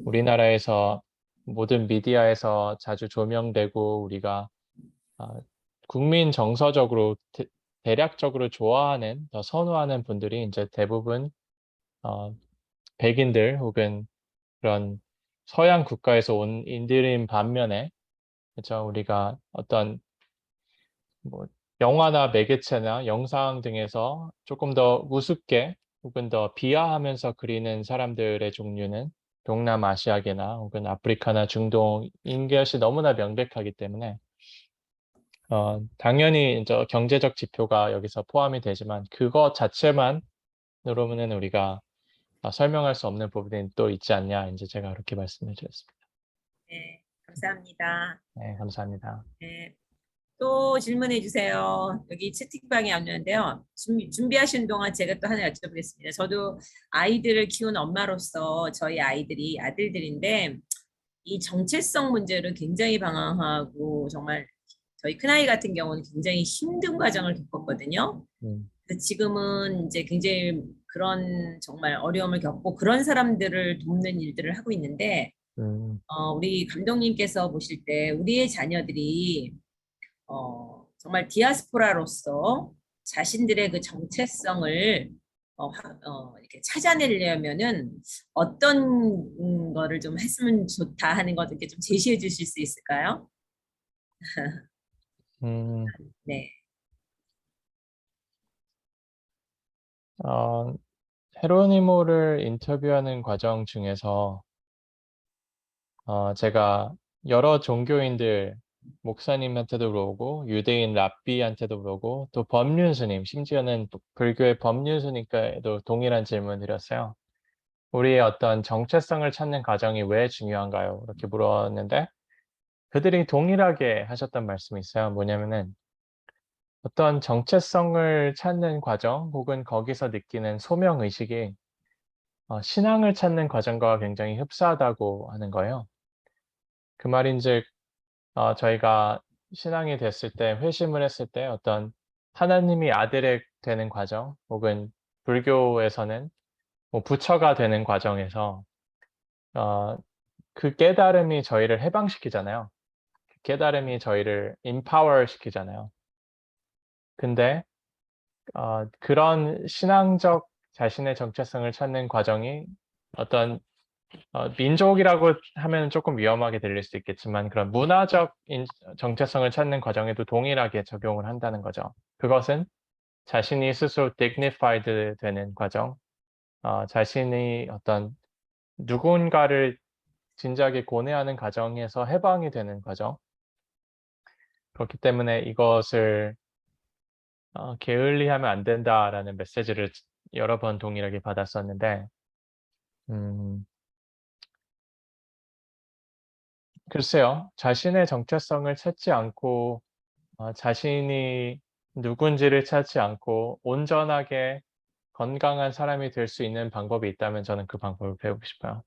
우리나라에서 모든 미디어에서 자주 조명되고 우리가 국민 정서적으로 대략적으로 좋아하는, 더 선호하는 분들이 이제 대부분 백인들 혹은 그런 서양 국가에서 온 인들인 반면에, 그렇죠? 우리가 어떤 뭐 영화나 매개체나 영상 등에서 조금 더 우습게 혹은 더 비하하면서 그리는 사람들의 종류는 동남아시아계나 혹은 아프리카나 중동인 것이 너무나 명백하기 때문에 당연히 이제 경제적 지표가 여기서 포함이 되지만 그것 자체만으로는 우리가 설명할 수 없는 부분이 또 있지 않냐, 이제 제가 그렇게 말씀을 드렸습니다. 네, 감사합니다. 네, 감사합니다. 네, 또 질문해 주세요. 여기 채팅방에 왔는데요. 준비하시는 동안 제가 또 하나 여쭤보겠습니다. 저도 아이들을 키운 엄마로서 저희 아이들이 아들들인데 이 정체성 문제를 굉장히 방황하고 정말 저희 큰아이 같은 경우는 굉장히 힘든 과정을 겪었거든요. 지금은 이제 굉장히 그런 정말 어려움을 겪고 그런 사람들을 돕는 일들을 하고 있는데 우리 감독님께서 보실 때 우리의 자녀들이 정말 디아스포라로서 자신들의 그 정체성을 이렇게 찾아내려면은 어떤 거를 좀 했으면 좋다 하는 것을 이렇게 좀 제시해 주실 수 있을까요? 네. 헤로니모를 인터뷰하는 과정 중에서 제가 여러 종교인들, 목사님한테도 그러고 유대인 랍비한테도 그러고 또 법륜 스님, 심지어는 불교의 법륜 스님께도 동일한 질문을 드렸어요. 우리의 어떤 정체성을 찾는 과정이 왜 중요한가요? 이렇게 물었는데 그들이 동일하게 하셨던 말씀이 있어요. 뭐냐면은 어떤 정체성을 찾는 과정 혹은 거기서 느끼는 소명의식이 신앙을 찾는 과정과 굉장히 흡사하다고 하는 거예요. 그 말인즉 저희가 신앙이 됐을 때, 회심을 했을 때 어떤 하나님이 아들이 되는 과정 혹은 불교에서는 뭐 부처가 되는 과정에서 그 깨달음이 저희를 해방시키잖아요. 그 깨달음이 저희를 empower 시키잖아요. 근데 그런 신앙적 자신의 정체성을 찾는 과정이 어떤 민족이라고 하면 조금 위험하게 들릴 수 있겠지만 그런 문화적 정체성을 찾는 과정에도 동일하게 적용을 한다는 거죠. 그것은 자신이 스스로 dignified 되는 과정, 자신이 어떤 누군가를 진지하게 고뇌하는 과정에서 해방이 되는 과정. 그렇기 때문에 이것을 게을리하면 안 된다라는 메시지를 여러 번 동일하게 받았었는데 글쎄요. 자신의 정체성을 찾지 않고 자신이 누군지를 찾지 않고 온전하게 건강한 사람이 될 수 있는 방법이 있다면 저는 그 방법을 배우고 싶어요.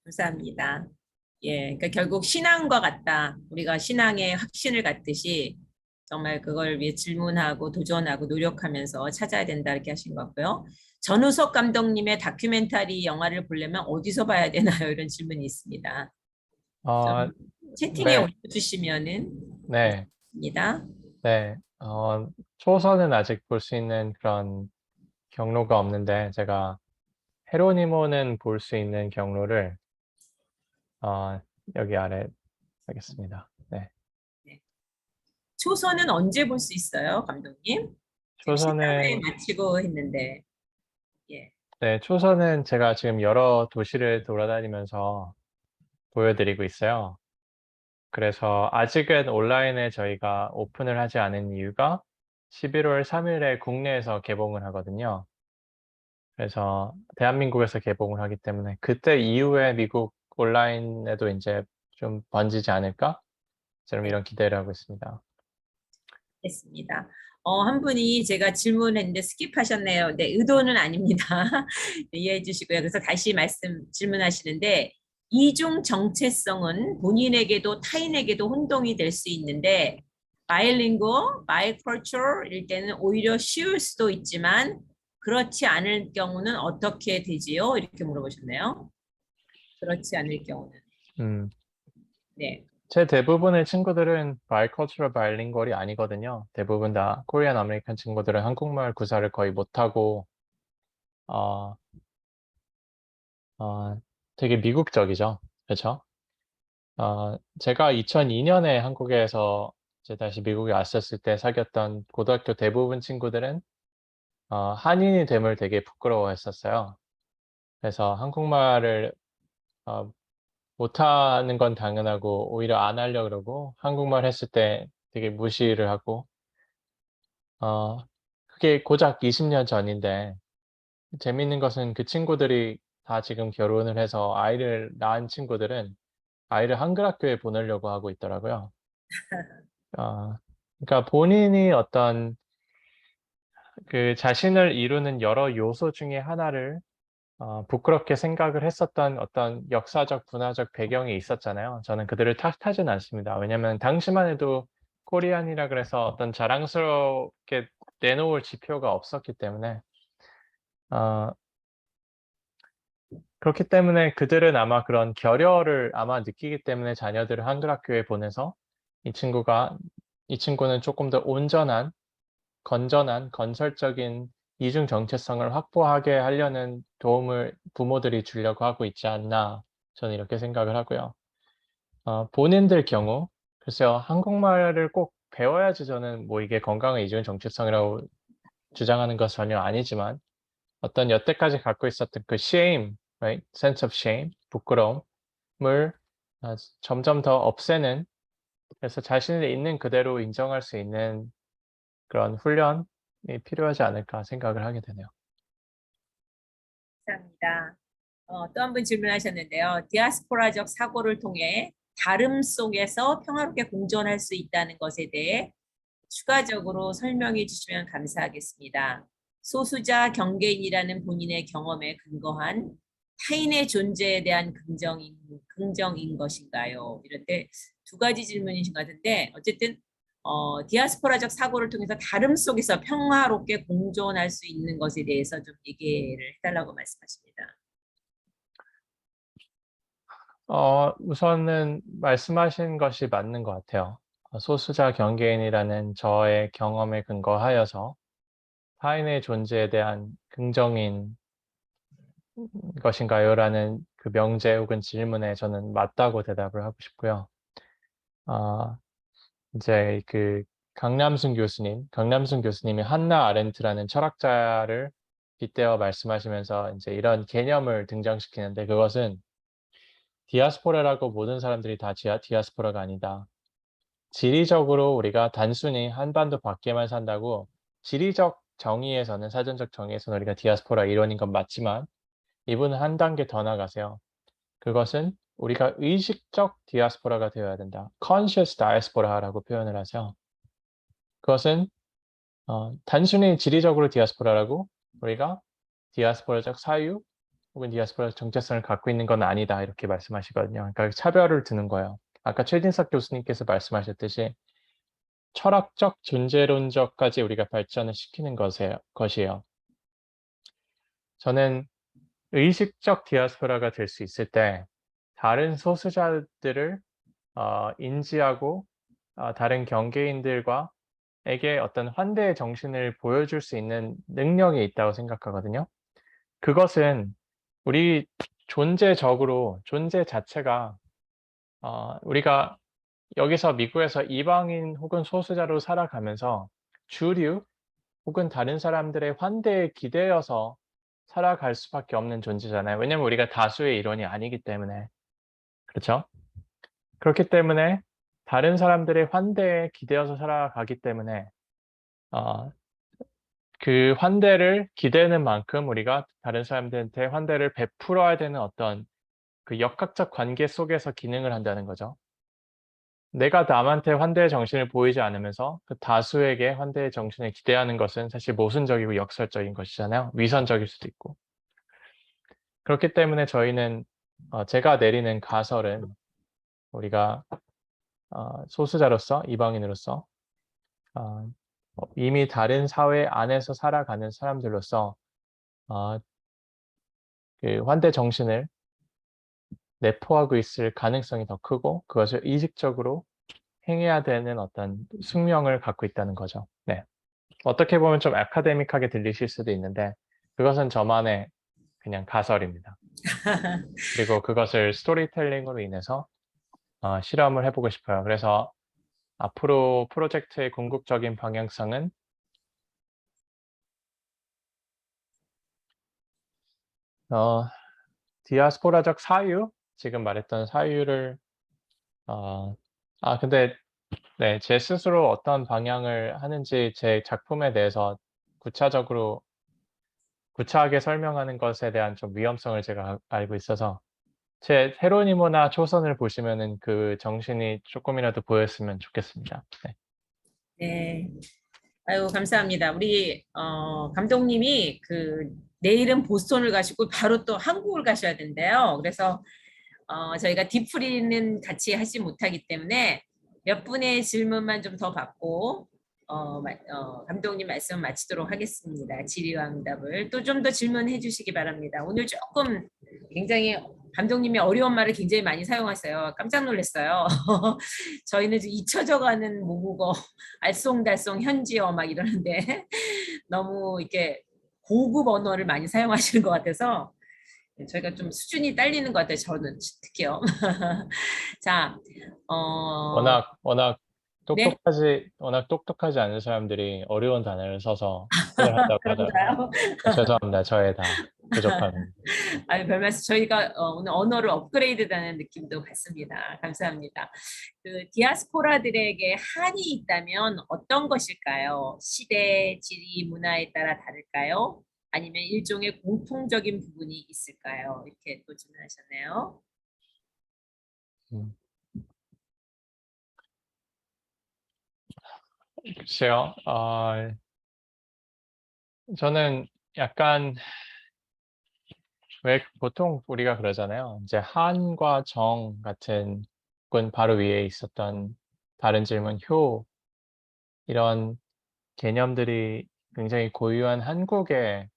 감사합니다. 예, 그러니까 결국 신앙과 같다. 우리가 신앙의 확신을 갖듯이 정말 그걸 위해 질문하고 도전하고 노력하면서 찾아야 된다 이렇게 하신 것 같고요. 전우석 감독님의 다큐멘터리 영화를 보려면 어디서 봐야 되나요? 이런 질문이 있습니다. 좀 채팅에 네. 올려주시면은 네. 입니다. 네. 초선은 아직 볼 수 있는 그런 경로가 없는데 제가 헤로니모는 볼 수 있는 경로를 여기 아래 하겠습니다. 네. 초선은 언제 볼 수 있어요, 감독님? 초선은 마치고 했는데. 예. 네, 초선은 제가 지금 여러 도시를 돌아다니면서 보여드리고 있어요. 그래서 아직은 온라인에 저희가 오픈을 하지 않은 이유가 11월 3일에 국내에서 개봉을 하거든요. 그래서 대한민국에서 개봉을 하기 때문에 그때 이후에 미국 온라인에도 이제 좀 번지지 않을까? 저는 이런 기대를 하고 있습니다. 됐습니다. 한 분이 제가 질문했는데 스킵하셨네요. 네, 의도는 아닙니다. 네, 이해해 주시고요. 그래서 다시 질문하시는데 이중 정체성은 본인에게도 타인에게도 혼동이 될 수 있는데 바이링구, 바이컬처럴 일 때는 오히려 쉬울 수도 있지만 그렇지 않을 경우는 어떻게 되지요? 이렇게 물어보셨네요. 그렇지 않을 경우는. 네. 제 대부분의 친구들은 바이컬처럴 바이링구얼이 아니거든요. 대부분 다 코리안 아메리칸 친구들은 한국말 구사를 거의 못하고 되게 미국적이죠. 그렇죠? 제가 2002년에 한국에서 이제 다시 미국에 왔었을 때 사귀었던 고등학교 대부분 친구들은 한인이 됨을 되게 부끄러워했었어요. 그래서 한국말을 못하는 건 당연하고 오히려 안 하려고 그러고 한국말 했을 때 되게 무시를 하고 그게 고작 20년 전인데 재밌는 것은 그 친구들이 다 지금 결혼을 해서 아이를 낳은 친구들은 아이를 한글 학교에 보내려고 하고 있더라고요. 그러니까 본인이 어떤 그 자신을 이루는 여러 요소 중에 하나를 부끄럽게 생각을 했었던 어떤 역사적, 문화적 배경이 있었잖아요. 저는 그들을 탓하진 않습니다. 왜냐하면 당시만 해도 코리안이라 그래서 어떤 자랑스럽게 내놓을 지표가 없었기 때문에 그렇기 때문에 그들은 아마 그런 결여를 아마 느끼기 때문에 자녀들을 한글 학교에 보내서 이 친구는 조금 더 온전한, 건전한, 건설적인 이중 정체성을 확보하게 하려는 도움을 부모들이 주려고 하고 있지 않나 저는 이렇게 생각을 하고요. 본인들 경우 글쎄요, 한국말을 꼭 배워야지 저는 뭐 이게 건강한 이중 정체성이라고 주장하는 것은 전혀 아니지만 어떤 여태까지 갖고 있었던 그 shame, right? sense of shame, 부끄러움을 점점 더 없애는, 그래서 자신을 있는 그대로 인정할 수 있는 그런 훈련이 필요하지 않을까 생각을 하게 되네요. 감사합니다. 또 한 분 질문하셨는데요. 디아스포라적 사고를 통해 다름 속에서 평화롭게 공존할 수 있다는 것에 대해 추가적으로 설명해 주시면 감사하겠습니다. 소수자 경계인이라는 본인의 경험에 근거한 타인의 존재에 대한 긍정인 것인가요? 이럴 때 두 가지 질문이신 것 같은데 어쨌든 디아스포라적 사고를 통해서 다름 속에서 평화롭게 공존할 수 있는 것에 대해서 좀 얘기를 해달라고 말씀하십니다. 우선은 말씀하신 것이 맞는 것 같아요. 소수자 경계인이라는 저의 경험에 근거하여서 타인의 존재에 대한 긍정인 것인가요? 라는 그 명제 혹은 질문에 저는 맞다고 대답을 하고 싶고요. 이제 그 강남순 교수님이 한나 아렌트라는 철학자를 빗대어 말씀하시면서 이제 이런 개념을 등장시키는데 그것은 디아스포라라고 모든 사람들이 다 디아스포라가 아니다. 지리적으로 우리가 단순히 한반도 밖에만 산다고 지리적 정의에서는 사전적 정의에서는 우리가 디아스포라 일원인 건 맞지만 이분은 한 단계 더 나가세요. 그것은 우리가 의식적 디아스포라가 되어야 된다. conscious diaspora라고 표현을 하죠. 그것은 단순히 지리적으로 디아스포라라고 우리가 디아스포라적 사유 혹은 디아스포라적 정체성을 갖고 있는 건 아니다 이렇게 말씀하시거든요. 그러니까 차별을 두는 거예요. 아까 최진석 교수님께서 말씀하셨듯이 철학적, 존재론적까지 우리가 발전을 시키는 것이에요. 저는 의식적 디아스포라가 될 수 있을 때 다른 소수자들을 인지하고 다른 경계인들과에게 어떤 환대의 정신을 보여줄 수 있는 능력이 있다고 생각하거든요. 그것은 우리 존재적으로 존재 자체가 우리가 여기서 미국에서 이방인 혹은 소수자로 살아가면서 주류 혹은 다른 사람들의 환대에 기대어서 살아갈 수밖에 없는 존재잖아요. 왜냐면 우리가 다수의 일원이 아니기 때문에. 그렇죠? 그렇기 때문에 다른 사람들의 환대에 기대어서 살아가기 때문에 그 환대를 기대는 만큼 우리가 다른 사람들한테 환대를 베풀어야 되는 어떤 그 역학적 관계 속에서 기능을 한다는 거죠. 내가 남한테 환대의 정신을 보이지 않으면서 그 다수에게 환대의 정신을 기대하는 것은 사실 모순적이고 역설적인 것이잖아요. 위선적일 수도 있고. 그렇기 때문에 저희는 제가 내리는 가설은 우리가 소수자로서 이방인으로서 이미 다른 사회 안에서 살아가는 사람들로서 그 환대 정신을 내포하고 있을 가능성이 더 크고 그것을 의식적으로 행해야 되는 어떤 숙명을 갖고 있다는 거죠. 네. 어떻게 보면 좀 아카데믹하게 들리실 수도 있는데 그것은 저만의 그냥 가설입니다. 그리고 그것을 스토리텔링으로 인해서 실험을 해보고 싶어요. 그래서 앞으로 프로젝트의 궁극적인 방향성은 디아스포라적 사유, 지금 말했던 사유를 근데 네, 제 스스로 어떤 방향을 하는지 제 작품에 대해서 구차하게 설명하는 것에 대한 좀 위험성을 제가 알고 있어서 제 헤로니모나 초선을 보시면은 그 정신이 조금이라도 보였으면 좋겠습니다. 네. 네. 아유, 감사합니다. 우리 감독님이 내일은 보스턴을 가시고 바로 또 한국을 가셔야 된대요. 그래서 저희가 디프리는 같이 하지 못하기 때문에 몇 분의 질문만 좀 더 받고 감독님 말씀 마치도록 하겠습니다. 질의응답을 또 좀 더 질문해 주시기 바랍니다. 오늘 조금 굉장히 감독님이 어려운 말을 굉장히 많이 사용하세요. 깜짝 놀랐어요. 저희는 지금 잊혀져가는 모국어, 알쏭달쏭 현지어 막 이러는데 너무 이렇게 고급 언어를 많이 사용하시는 것 같아서 저희가 좀 수준이 딸리는 것 같아요. 저는 특히요. 자, 워낙 네? 워낙 똑똑하지 않은 사람들이 어려운 단어를 써서 표현을 한다고 하더라고요. 그런가요? 죄송합니다. 저의 다 부족함입니다. 아니, 별 말씀. 저희가 오늘 언어를 업그레이드하는 느낌도 받습니다. 감사합니다. 그 디아스포라들에게 한이 있다면 어떤 것일까요? 시대, 지리, 문화에 따라 다를까요? 아니면 일종의 공통적인 부분이 있을까요? 이렇게 또 질문하셨네요. 글쎄요. 저는 약간 왜 보통 우리가 그러잖아요. 이제 한과 정 같은 혹은 바로 위에 있었던 다른 질문 효 이런 개념들이 굉장히 고유한 한국의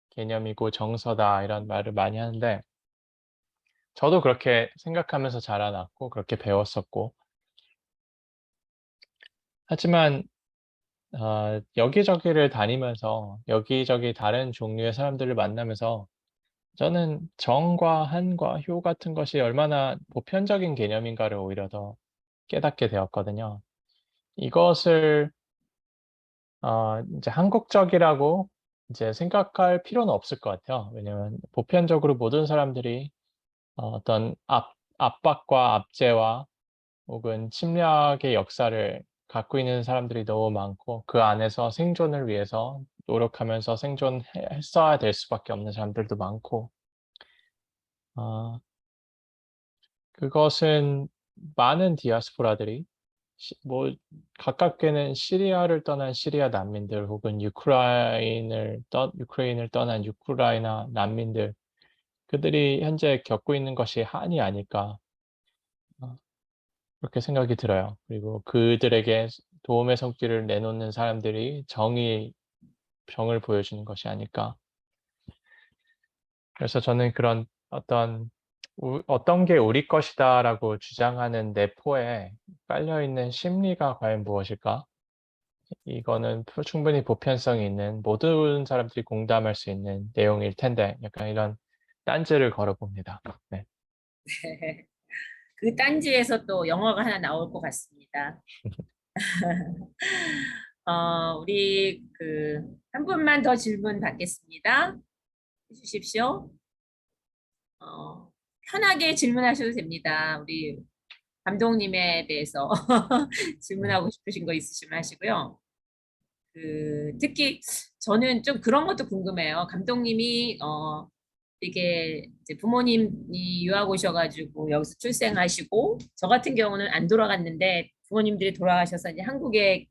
개념이고 정서다 이런 말을 많이 하는데 저도 그렇게 생각하면서 자라났고 그렇게 배웠었고 하지만 여기저기를 다니면서 여기저기 다른 종류의 사람들을 만나면서 저는 정과 한과 효 같은 것이 얼마나 보편적인 개념인가를 오히려 더 깨닫게 되었거든요. 이것을 이제 한국적이라고 이제 생각할 필요는 없을 것 같아요. 왜냐면 보편적으로 모든 사람들이 어떤 압박과 압제와 혹은 침략의 역사를 갖고 있는 사람들이 너무 많고 그 안에서 생존을 위해서 노력하면서 생존했어야 될 수밖에 없는 사람들도 많고 그것은 많은 디아스포라들이 뭐 가깝게는 시리아를 떠난 시리아 난민들 혹은 유크레인을 떠난 우크라이나 난민들 그들이 현재 겪고 있는 것이 한이 아닐까 그렇게 생각이 들어요. 그리고 그들에게 도움의 손길을 내놓는 사람들이 정의의 병을 보여주는 것이 아닐까. 그래서 저는 그런 어떤 게 우리 것이다라고 주장하는 내포에 깔려있는 심리가 과연 무엇일까? 이거는 충분히 보편성이 있는 모든 사람들이 공감할 수 있는 내용일 텐데 약간 이런 딴지를 걸어봅니다. 네. 네. 그 딴지에서 또 영화가 하나 나올 것 같습니다. 우리 한 분만 더 질문 받겠습니다. 해주십시오. 편하게 질문하셔도 됩니다. 우리 감독님에 대해서 질문하고 싶으신 거 있으시면 하시고요. 특히 저는 좀 그런 것도 궁금해요. 감독님이 이게 이제 부모님이 유학 오셔가지고 여기서 출생하시고 저 같은 경우는 안 돌아갔는데 부모님들이 돌아가셔서 이제 한국에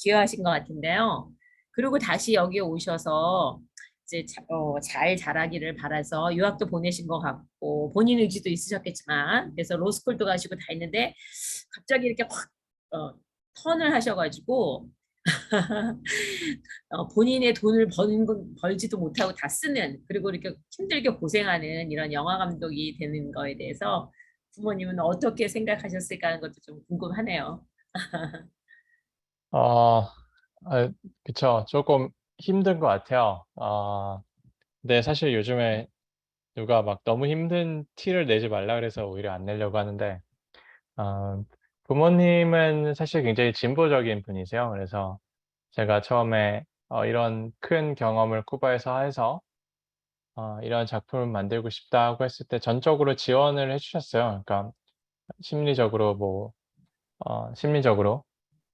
귀화하신 것 같은데요. 그리고 다시 여기 오셔서 이제 잘 자라기를 바라서 유학도 보내신 것 같고 본인 의지도 있으셨겠지만 그래서 로스쿨도 가시고 다 했는데 갑자기 이렇게 확 턴을 하셔가지고 본인의 돈을 벌지도 못하고 다 쓰는 그리고 이렇게 힘들게 고생하는 이런 영화 감독이 되는 거에 대해서 부모님은 어떻게 생각하셨을까 하는 것도 좀 궁금하네요. 그쵸. 조금 힘든 것 같아요. 근데 사실 요즘에 누가 막 너무 힘든 티를 내지 말라 그래서 오히려 안 내려고 하는데 부모님은 사실 굉장히 진보적인 분이세요. 그래서 제가 처음에 이런 큰 경험을 쿠바에서 해서 이런 작품을 만들고 싶다고 했을 때 전적으로 지원을 해주셨어요. 그러니까 심리적으로 심리적으로.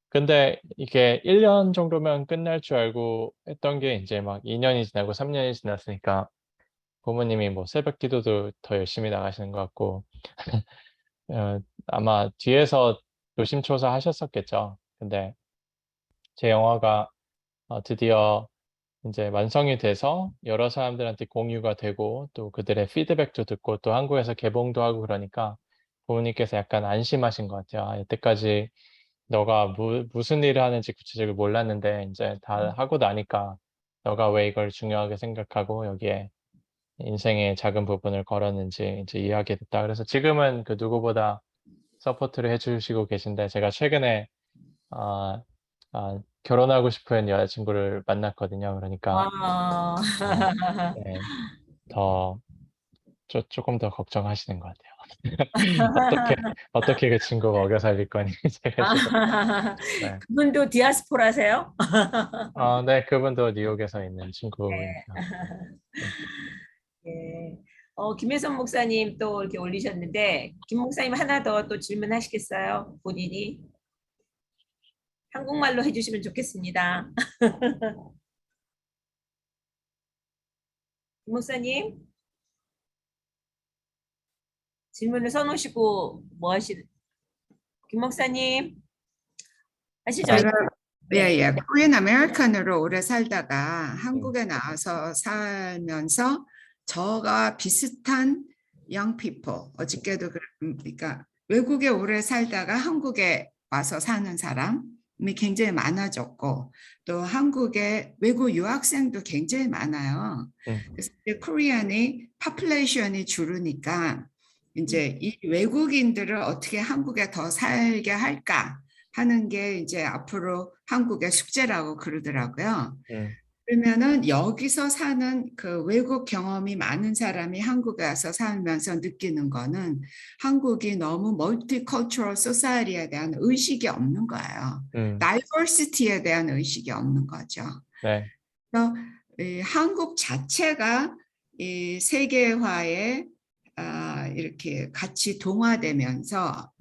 근데 이게 1년 정도면 끝날 줄 알고 했던 게 이제 막 2년이 지나고 3년이 지났으니까 부모님이 뭐 새벽 기도도 더 열심히 나가시는 것 같고 아마 뒤에서 노심초사 하셨었겠죠. 근데 제 영화가 드디어 이제 완성이 돼서 여러 사람들한테 공유가 되고 또 그들의 피드백도 듣고 또 한국에서 개봉도 하고 그러니까 부모님께서 약간 안심하신 것 같아요. 여태까지 너가 무슨 일을 하는지 구체적으로 몰랐는데 이제 다 하고 나니까 너가 왜 이걸 중요하게 생각하고 여기에 인생의 작은 부분을 걸었는지 이제 이해하게 됐다. 그래서 지금은 그 누구보다 서포트를 해주시고 계신데 제가 최근에 결혼하고 싶은 여자친구를 만났거든요. 그러니까 네, 조금 더 걱정하시는 것 같아요. 어떻게 그 친구가 어겨 살릴 거니 제가 지금 네. 그분도 디아스포라세요? 네, 그분도 뉴욕에서 있는 친구입니다. 네. 김혜선 목사님 또 이렇게 올리셨는데 김 목사님 하나 더 또 질문하시겠어요? 본인이 한국말로 해주시면 좋겠습니다. 김 목사님 질문을 써놓으시고 뭐 하시는? 김 목사님 하시죠? 예. 코리안 아메리칸으로 오래 살다가 한국에 나와서 살면서 저가 비슷한 young people 어저께도 그러니까 외국에 오래 살다가 한국에 와서 사는 사람이 굉장히 많아졌고 또 한국에 외국 유학생도 굉장히 많아요. 그래서 코리안이 population이 줄으니까 이제 이 외국인들을 어떻게 한국에 더 살게 할까 하는 게 이제 앞으로 한국의 숙제라고 그러더라고요. 그러면은 여기서 사는 그 외국 경험이 많은 사람이 한국에 와서 살면서 느끼는 거는 한국이 너무 멀티컬처럴 소사이티에 대한 의식이 없는 거예요. 다이버시티에 대한 의식이 없는 거죠. 네. 그래서 이 한국 자체가 이 세계화에 이렇게 같이 동화되면서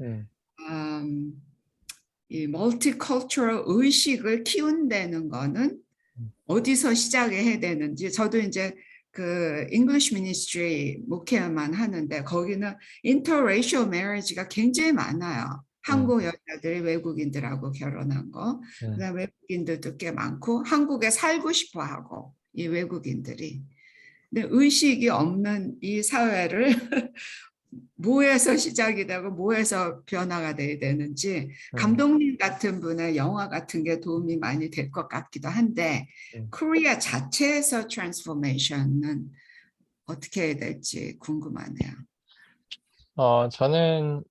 이 멀티컬처럴 의식을 키운다는 거는 어디서 시작해야 되는지 저도 이제 그 English Ministry 목회만 하는데 거기는 interracial marriage가 굉장히 많아요. 한국 여자들이 외국인들하고 결혼한 거, 그다음에 외국인들도 꽤 많고 한국에 살고 싶어 하고 이 외국인들이. 근데 의식이 없는 이 사회를 뭐에서 시작이 되고 뭐에서 변화가 돼야 되는지 감독님 같은 분의 영화 같은 게 도움이 많이 될 것 같기도 한데 코리아 자체에서 트랜스포메이션은 어떻게 해야 될지 궁금하네요. 저는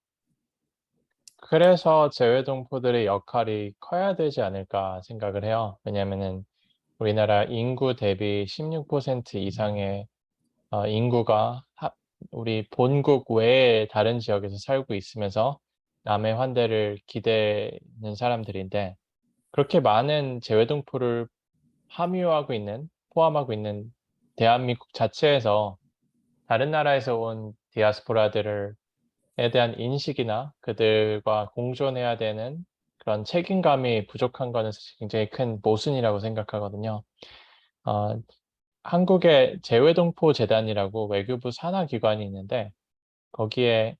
그래서 재외동포들의 역할이 커야 되지 않을까 생각을 해요. 왜냐하면은 우리나라 인구 대비 16% 이상의 인구가 우리 본국 외에 다른 지역에서 살고 있으면서 남의 환대를 기대는 사람들인데 그렇게 많은 재외동포를 포함하고 있는 대한민국 자체에서 다른 나라에서 온 디아스포라들에 대한 인식이나 그들과 공존해야 되는 그런 책임감이 부족한 거는 사실 굉장히 큰 모순이라고 생각하거든요. 한국의 재외동포 재단이라고 외교부 산하 기관이 있는데 거기에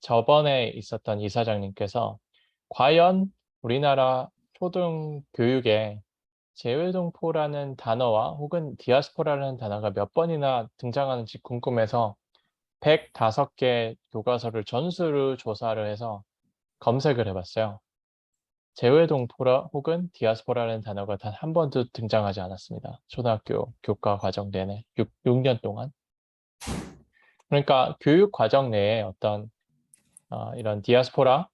저번에 있었던 이사장님께서 과연 우리나라 초등 교육에 재외동포라는 단어와 혹은 디아스포라라는 단어가 몇 번이나 등장하는지 궁금해서 105개 교과서를 전수로 조사를 해서 검색을 해봤어요. 재외동포라 혹은 디아스포라라는 단어가 단 한 번도 등장하지 않았습니다. 초등학교 교과 과정 내내 6년 동안. 그러니까 교육 과정 내에 어떤 이런 디아스포라라는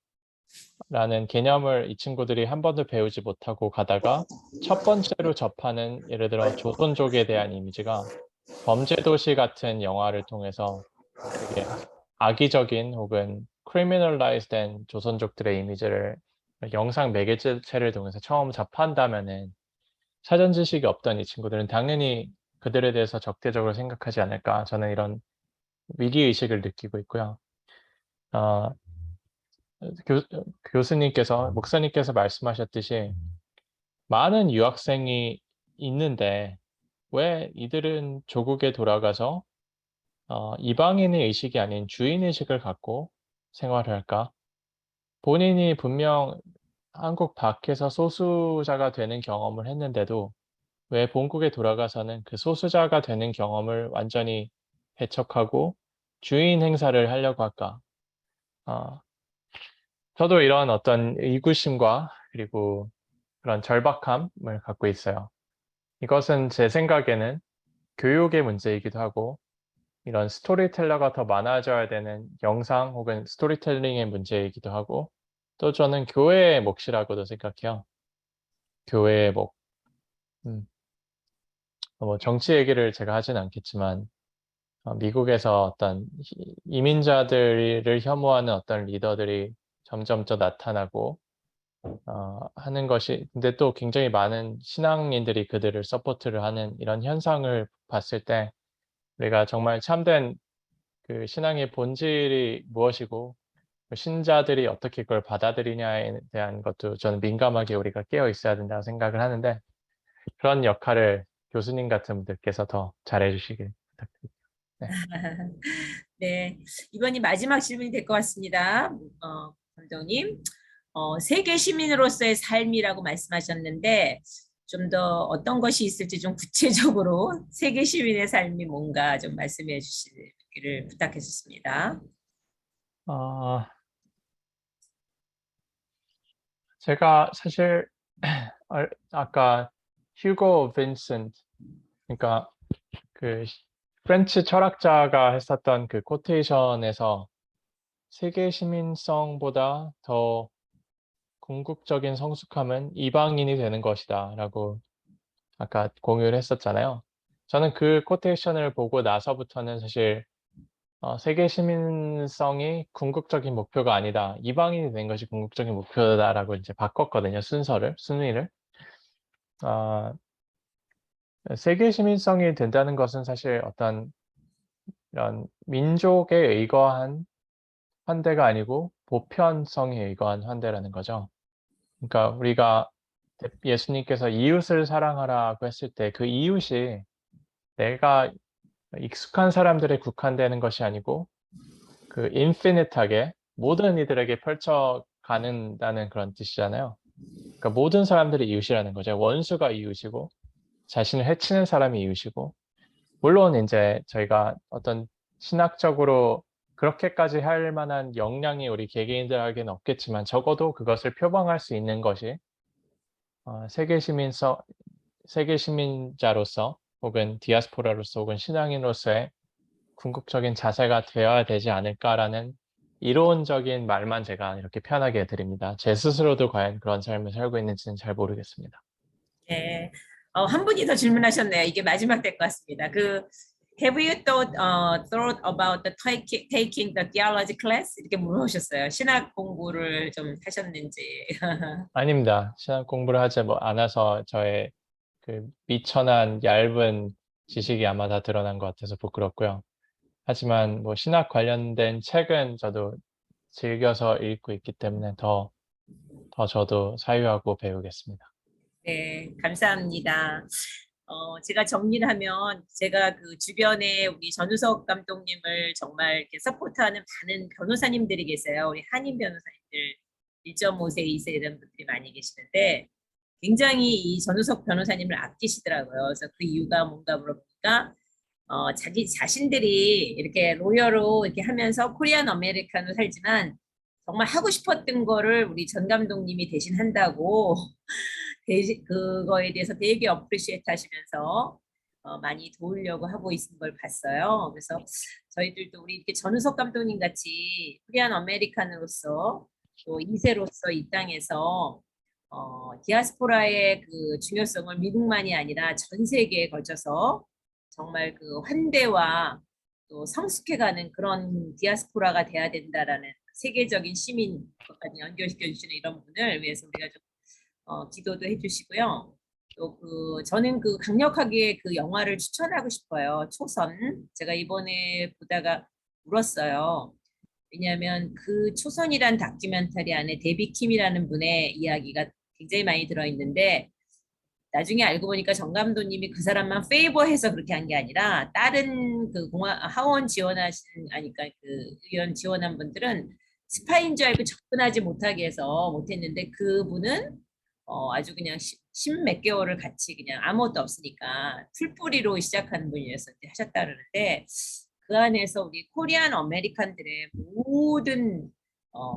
개념을 이 친구들이 한 번도 배우지 못하고 가다가 첫 번째로 접하는 예를 들어 조선족에 대한 이미지가 범죄도시 같은 영화를 통해서 되게 악의적인 혹은 criminalize된 조선족들의 이미지를 영상 매개체를 통해서 처음 접한다면은 사전 지식이 없던 이 친구들은 당연히 그들에 대해서 적대적으로 생각하지 않을까 저는 이런 위기의식을 느끼고 있고요. 목사님께서 말씀하셨듯이 많은 유학생이 있는데 왜 이들은 조국에 돌아가서 이방인의 의식이 아닌 주인의식을 갖고 생활을 할까? 본인이 분명 한국 밖에서 소수자가 되는 경험을 했는데도 왜 본국에 돌아가서는 그 소수자가 되는 경험을 완전히 배척하고 주인 행사를 하려고 할까? 저도 이런 어떤 의구심과 그리고 그런 절박함을 갖고 있어요. 이것은 제 생각에는 교육의 문제이기도 하고 이런 스토리텔러가 더 많아져야 되는 영상 혹은 스토리텔링의 문제이기도 하고 또 저는 교회의 몫이라고도 생각해요. 교회의 몫. 뭐 정치 얘기를 제가 하진 않겠지만 미국에서 어떤 이민자들을 혐오하는 어떤 리더들이 점점 더 나타나고 하는 것이 근데 또 굉장히 많은 신앙인들이 그들을 서포트를 하는 이런 현상을 봤을 때 우리가 정말 참된 그 신앙의 본질이 무엇이고 신자들이 어떻게 그걸 받아들이냐에 대한 것도 저는 민감하게 우리가 깨어 있어야 된다고 생각을 하는데 그런 역할을 교수님 같은 분들께서 더 잘해 주시길 부탁드립니다. 네. 네, 이번이 마지막 질문이 될 것 같습니다. 감독님, 세계 시민으로서의 삶이라고 말씀하셨는데 좀 더 어떤 것이 있을지 좀 구체적으로 세계 시민의 삶이 뭔가 좀 말씀해 주시기를 부탁했습니다. 제가 사실 아까 휴고 빈센트 그러니까 그 프렌치 철학자가 했었던 그 코테이션에서 세계 시민성보다 더 궁극적인 성숙함은 이방인이 되는 것이다 라고 아까 공유를 했었잖아요. 저는 그 코테이션을 보고 나서부터는 사실 세계 시민성이 궁극적인 목표가 아니다. 이방인이 된 것이 궁극적인 목표다라고 이제 바꿨거든요. 순위를. 세계 시민성이 된다는 것은 사실 어떤 이런 민족에 의거한 환대가 아니고 보편성에 의거한 환대라는 거죠. 그러니까 우리가 예수님께서 이웃을 사랑하라고 했을 때 그 이웃이 내가 익숙한 사람들에 국한되는 것이 아니고 그 인피니트하게 모든 이들에게 펼쳐가는다는 그런 뜻이잖아요. 그러니까 모든 사람들이 이웃이라는 거죠. 원수가 이웃이고 자신을 해치는 사람이 이웃이고, 물론 이제 저희가 어떤 신학적으로 그렇게까지 할 만한 역량이 우리 개개인들에게는 없겠지만 적어도 그것을 표방할 수 있는 것이 세계 시민자로서 혹은 디아스포라로서 혹은 신앙인으로서의 궁극적인 자세가 되어야 되지 않을까라는 이론적인 말만 제가 이렇게 편하게 드립니다. 제 스스로도 과연 그런 삶을 살고 있는지는 잘 모르겠습니다. 네, 한 분이 더 질문하셨네요. 이게 마지막 될 것 같습니다. Have you thought about taking the theology class? 이렇게 물어보셨어요. 신학 공부를 좀 하셨는지. 아닙니다. 신학 공부를 하지 않아서 저의 그 미천한 얇은 지식이 아마 다 드러난 것 같아서 부끄럽고요. 하지만 뭐 신학 관련된 책은 저도 즐겨서 읽고 있기 때문에 더 저도 사유하고 배우겠습니다. 네, 감사합니다. 제가 정리를 하면 제가 그 주변에 우리 전우석 감독님을 정말 이렇게 서포트하는 많은 변호사님들이 계세요. 우리 한인 변호사님들 1.5세, 2세 이런 분들이 많이 계시는데 굉장히 이 전우석 변호사님을 아끼시더라고요. 그래서 그 이유가 뭔가 물어보니까 자기 자신들이 이렇게 로여로 이렇게 하면서 코리안 아메리카노 살지만 정말 하고 싶었던 거를 우리 전 감독님이 대신 한다고 그거에 대해서 되게 어프리시에이트 하시면서 많이 도우려고 하고 있는 걸 봤어요. 그래서 저희들도 우리 이렇게 전우석 감독님 같이 코리안 아메리칸으로서 또 2세로서 이 땅에서 디아스포라의 그 중요성을 미국만이 아니라 전 세계에 걸쳐서 정말 그 환대와 또 성숙해가는 그런 디아스포라가 돼야 된다라는 세계적인 시민까지 연결시켜 주시는 이런 분을 위해서 우리가 좀 기도도 해주시고요. 또 저는 그 강력하게 그 영화를 추천하고 싶어요. 초선. 제가 이번에 보다가 울었어요. 왜냐하면 그 초선이란 다큐멘터리 안에 데비 킴이라는 분의 이야기가 굉장히 많이 들어있는데 나중에 알고 보니까 정 감독님이 그 사람만 페이버해서 그렇게 한 게 아니라 다른 그 하원 지원하신 그 의원 지원한 분들은 스파인 줄 알고 접근하지 못하게 해서 못했는데 그분은 아주 그냥 십몇 개월을 같이 그냥 아무것도 없으니까 풀뿌리로 시작하는 분이어서 하셨다 그러는데 그 안에서 우리 코리안 아메리칸들의 모든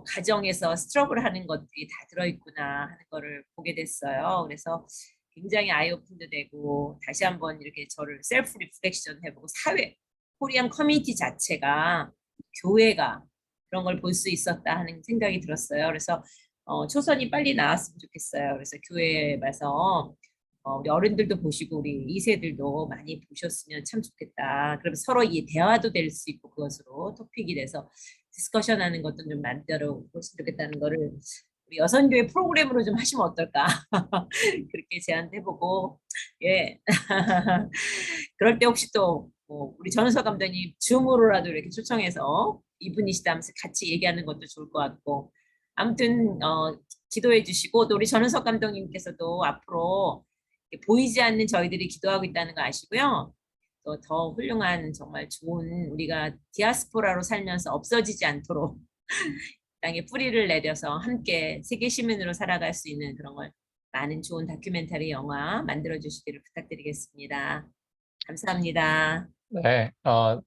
가정에서 스트러글 하는 것들이 다 들어있구나 하는 거를 보게 됐어요. 그래서 굉장히 아이오픈도 되고 다시 한번 이렇게 저를 셀프 리플렉션 해보고 사회, 코리안 커뮤니티 자체가 교회가 그런 걸 볼 수 있었다 하는 생각이 들었어요. 그래서 초선이 빨리 나왔으면 좋겠어요. 그래서 교회에 와서 우리 어른들도 보시고 우리 2세들도 많이 보셨으면 참 좋겠다. 그럼 서로 이 대화도 될 수 있고 그것으로 토픽이 돼서 디스커션하는 것도 좀 만들어 보시면 좋겠다는 거를 우리 여선교회 프로그램으로 좀 하시면 어떨까 그렇게 제안해보고 예 그럴 때 혹시 또 우리 전우석 감독님 줌으로라도 이렇게 초청해서 이분이시다면서 같이 얘기하는 것도 좋을 것 같고 아무튼 기도해 주시고 또 우리 전우석 감독님께서도 앞으로 보이지 않는 저희들이 기도하고 있다는 거 아시고요. 또 더 훌륭한 정말 좋은 우리가 디아스포라로 살면서 없어지지 않도록 땅에 뿌리를 내려서 함께 세계 시민으로 살아갈 수 있는 그런 걸 많은 좋은 다큐멘터리 영화 만들어 주시기를 부탁드리겠습니다. 감사합니다. 네,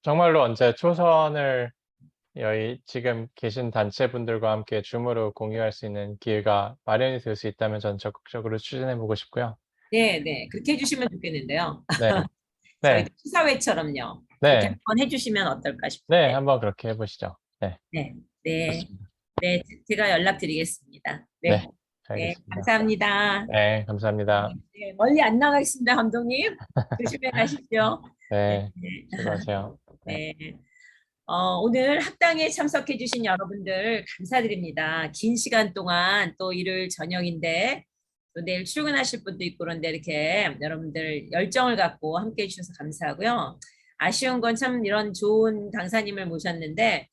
정말로 언제 초선을 여기 지금 계신 단체분들과 함께 줌으로 공유할 수 있는 기회가 마련이 될 수 있다면 저는 적극적으로 추진해보고 싶고요. 네, 네, 그렇게 해주시면 좋겠는데요. 네, 저희 네, 시사회처럼요. 네, 그렇게 한번 해주시면 어떨까 싶은데. 네, 한번 그렇게 해보시죠. 네, 네, 네, 좋습니다. 네, 제가 연락드리겠습니다. 네, 네, 네, 알겠습니다. 감사합니다. 네, 감사합니다. 네, 멀리 안 나가겠습니다, 감독님. 조심해 가십시오. 네, 네. 수고하세요. 네. 오늘 합당에 참석해 주신 여러분들 감사드립니다. 긴 시간 동안 또 일요일 저녁인데 또 내일 출근하실 분도 있고 그런데 이렇게 여러분들 열정을 갖고 함께 해주셔서 감사하고요. 아쉬운 건 참 이런 좋은 강사님을 모셨는데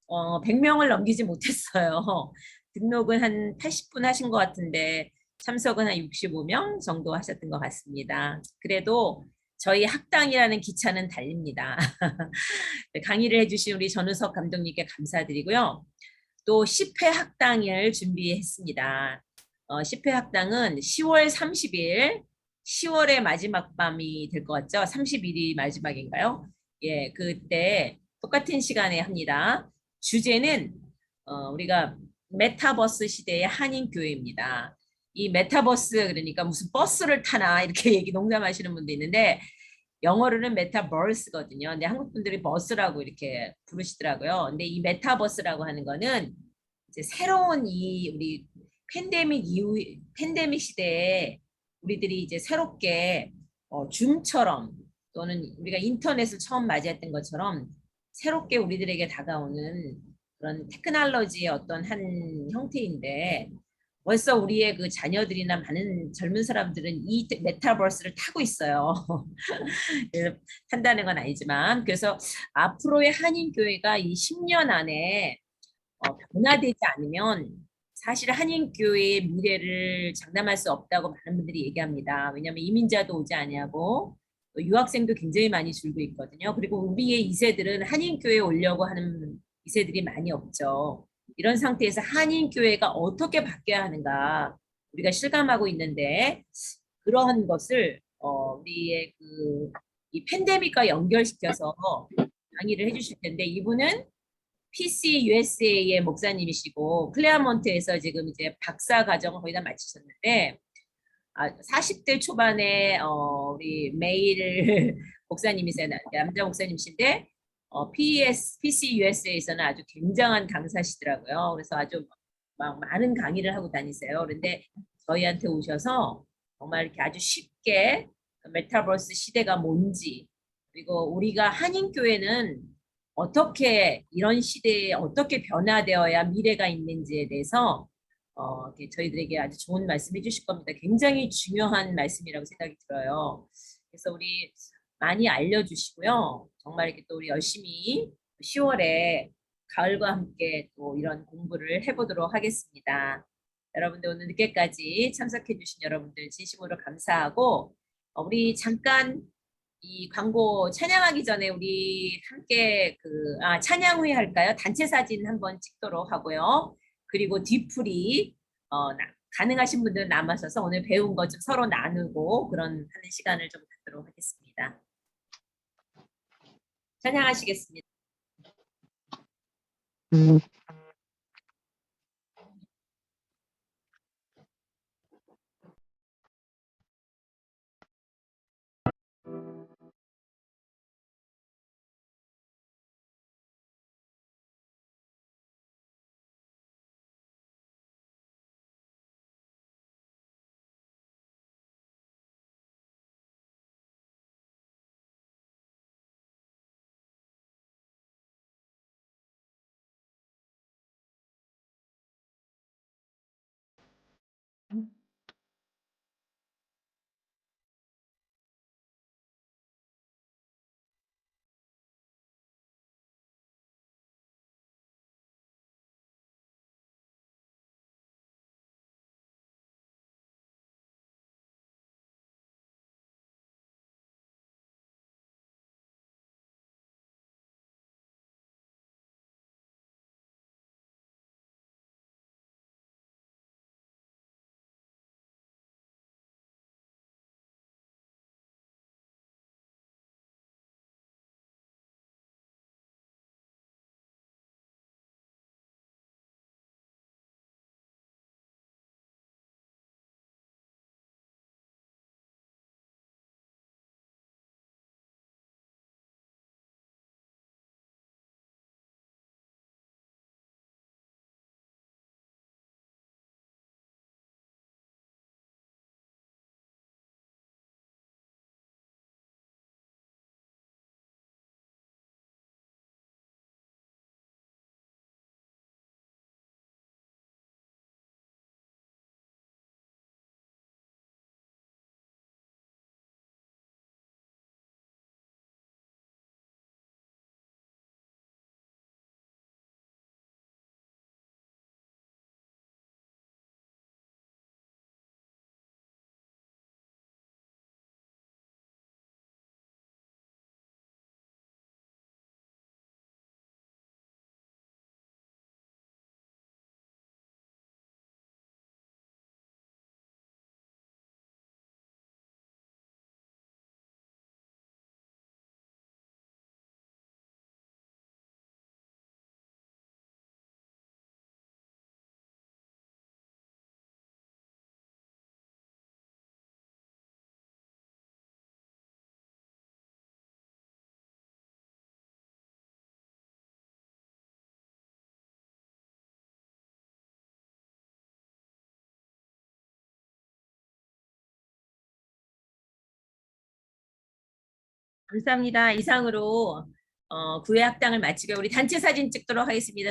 100명을 넘기지 못했어요. 등록은 한 80분 하신 것 같은데 참석은 한 65명 정도 하셨던 것 같습니다. 그래도 저희 학당이라는 기차는 달립니다. 네, 강의를 해주신 우리 전우석 감독님께 감사드리고요. 또 10회 학당을 준비했습니다. 10회 학당은 10월 30일, 10월의 마지막 밤이 될 것 같죠? 30일이 마지막인가요? 예, 그때 똑같은 시간에 합니다. 주제는 우리가 메타버스 시대의 한인교회입니다. 이 메타버스 그러니까 무슨 버스를 타나 이렇게 얘기 농담하시는 분도 있는데 영어로는 메타버스거든요. 근데 한국 분들이 버스라고 이렇게 부르시더라고요. 근데 이 메타버스라고 하는 거는 이제 새로운 이 우리 팬데믹 시대에 우리들이 이제 새롭게 줌처럼 또는 우리가 인터넷을 처음 맞이했던 것처럼 새롭게 우리들에게 다가오는 그런 테크놀로지의 어떤 한 형태인데 벌써 우리의 그 자녀들이나 많은 젊은 사람들은 이 메타버스를 타고 있어요. 그래서 탄다는 건 아니지만 그래서 앞으로의 한인교회가 이 10년 안에 변화되지 않으면 사실 한인교회의 미래를 장담할 수 없다고 많은 분들이 얘기합니다. 왜냐하면 이민자도 오지 아니하고 또 유학생도 굉장히 많이 줄고 있거든요. 그리고 우리의 2세들은 한인교회에 오려고 하는 2세들이 많이 없죠. 이런 상태에서 한인교회가 어떻게 바뀌어야 하는가 우리가 실감하고 있는데 그러한 것을 우리의 이 팬데믹과 연결시켜서 강의를 해주실 텐데 이분은 PC USA의 목사님이시고 클레어몬트에서 지금 이제 박사 과정을 거의 다 마치셨는데 40대 초반에 우리 메일 목사님이세요. 남자 목사님이신데 PC USA에서는 아주 굉장한 강사시더라고요. 그래서 아주 막 많은 강의를 하고 다니세요. 그런데 저희한테 오셔서 정말 이렇게 아주 쉽게 메타버스 시대가 뭔지 그리고 우리가 한인교회는 어떻게 이런 시대에 어떻게 변화되어야 미래가 있는지에 대해서 저희들에게 아주 좋은 말씀 해주실 겁니다. 굉장히 중요한 말씀이라고 생각이 들어요. 그래서 우리 많이 알려주시고요. 정말 이렇게 또 우리 열심히 10월에 가을과 함께 또 이런 공부를 해보도록 하겠습니다. 여러분들 오늘 늦게까지 참석해주신 여러분들 진심으로 감사하고 우리 잠깐 이 광고 찬양하기 전에 우리 함께 찬양 후에 할까요? 단체 사진 한번 찍도록 하고요. 그리고 뒤풀이 가능하신 분들은 남아셔서 오늘 배운 것 좀 서로 나누고 그런 하는 시간을 좀 갖도록 하겠습니다. 찬양하시겠습니다. 감사합니다. 이상으로 구회 학당을 마치고 우리 단체 사진 찍도록 하겠습니다.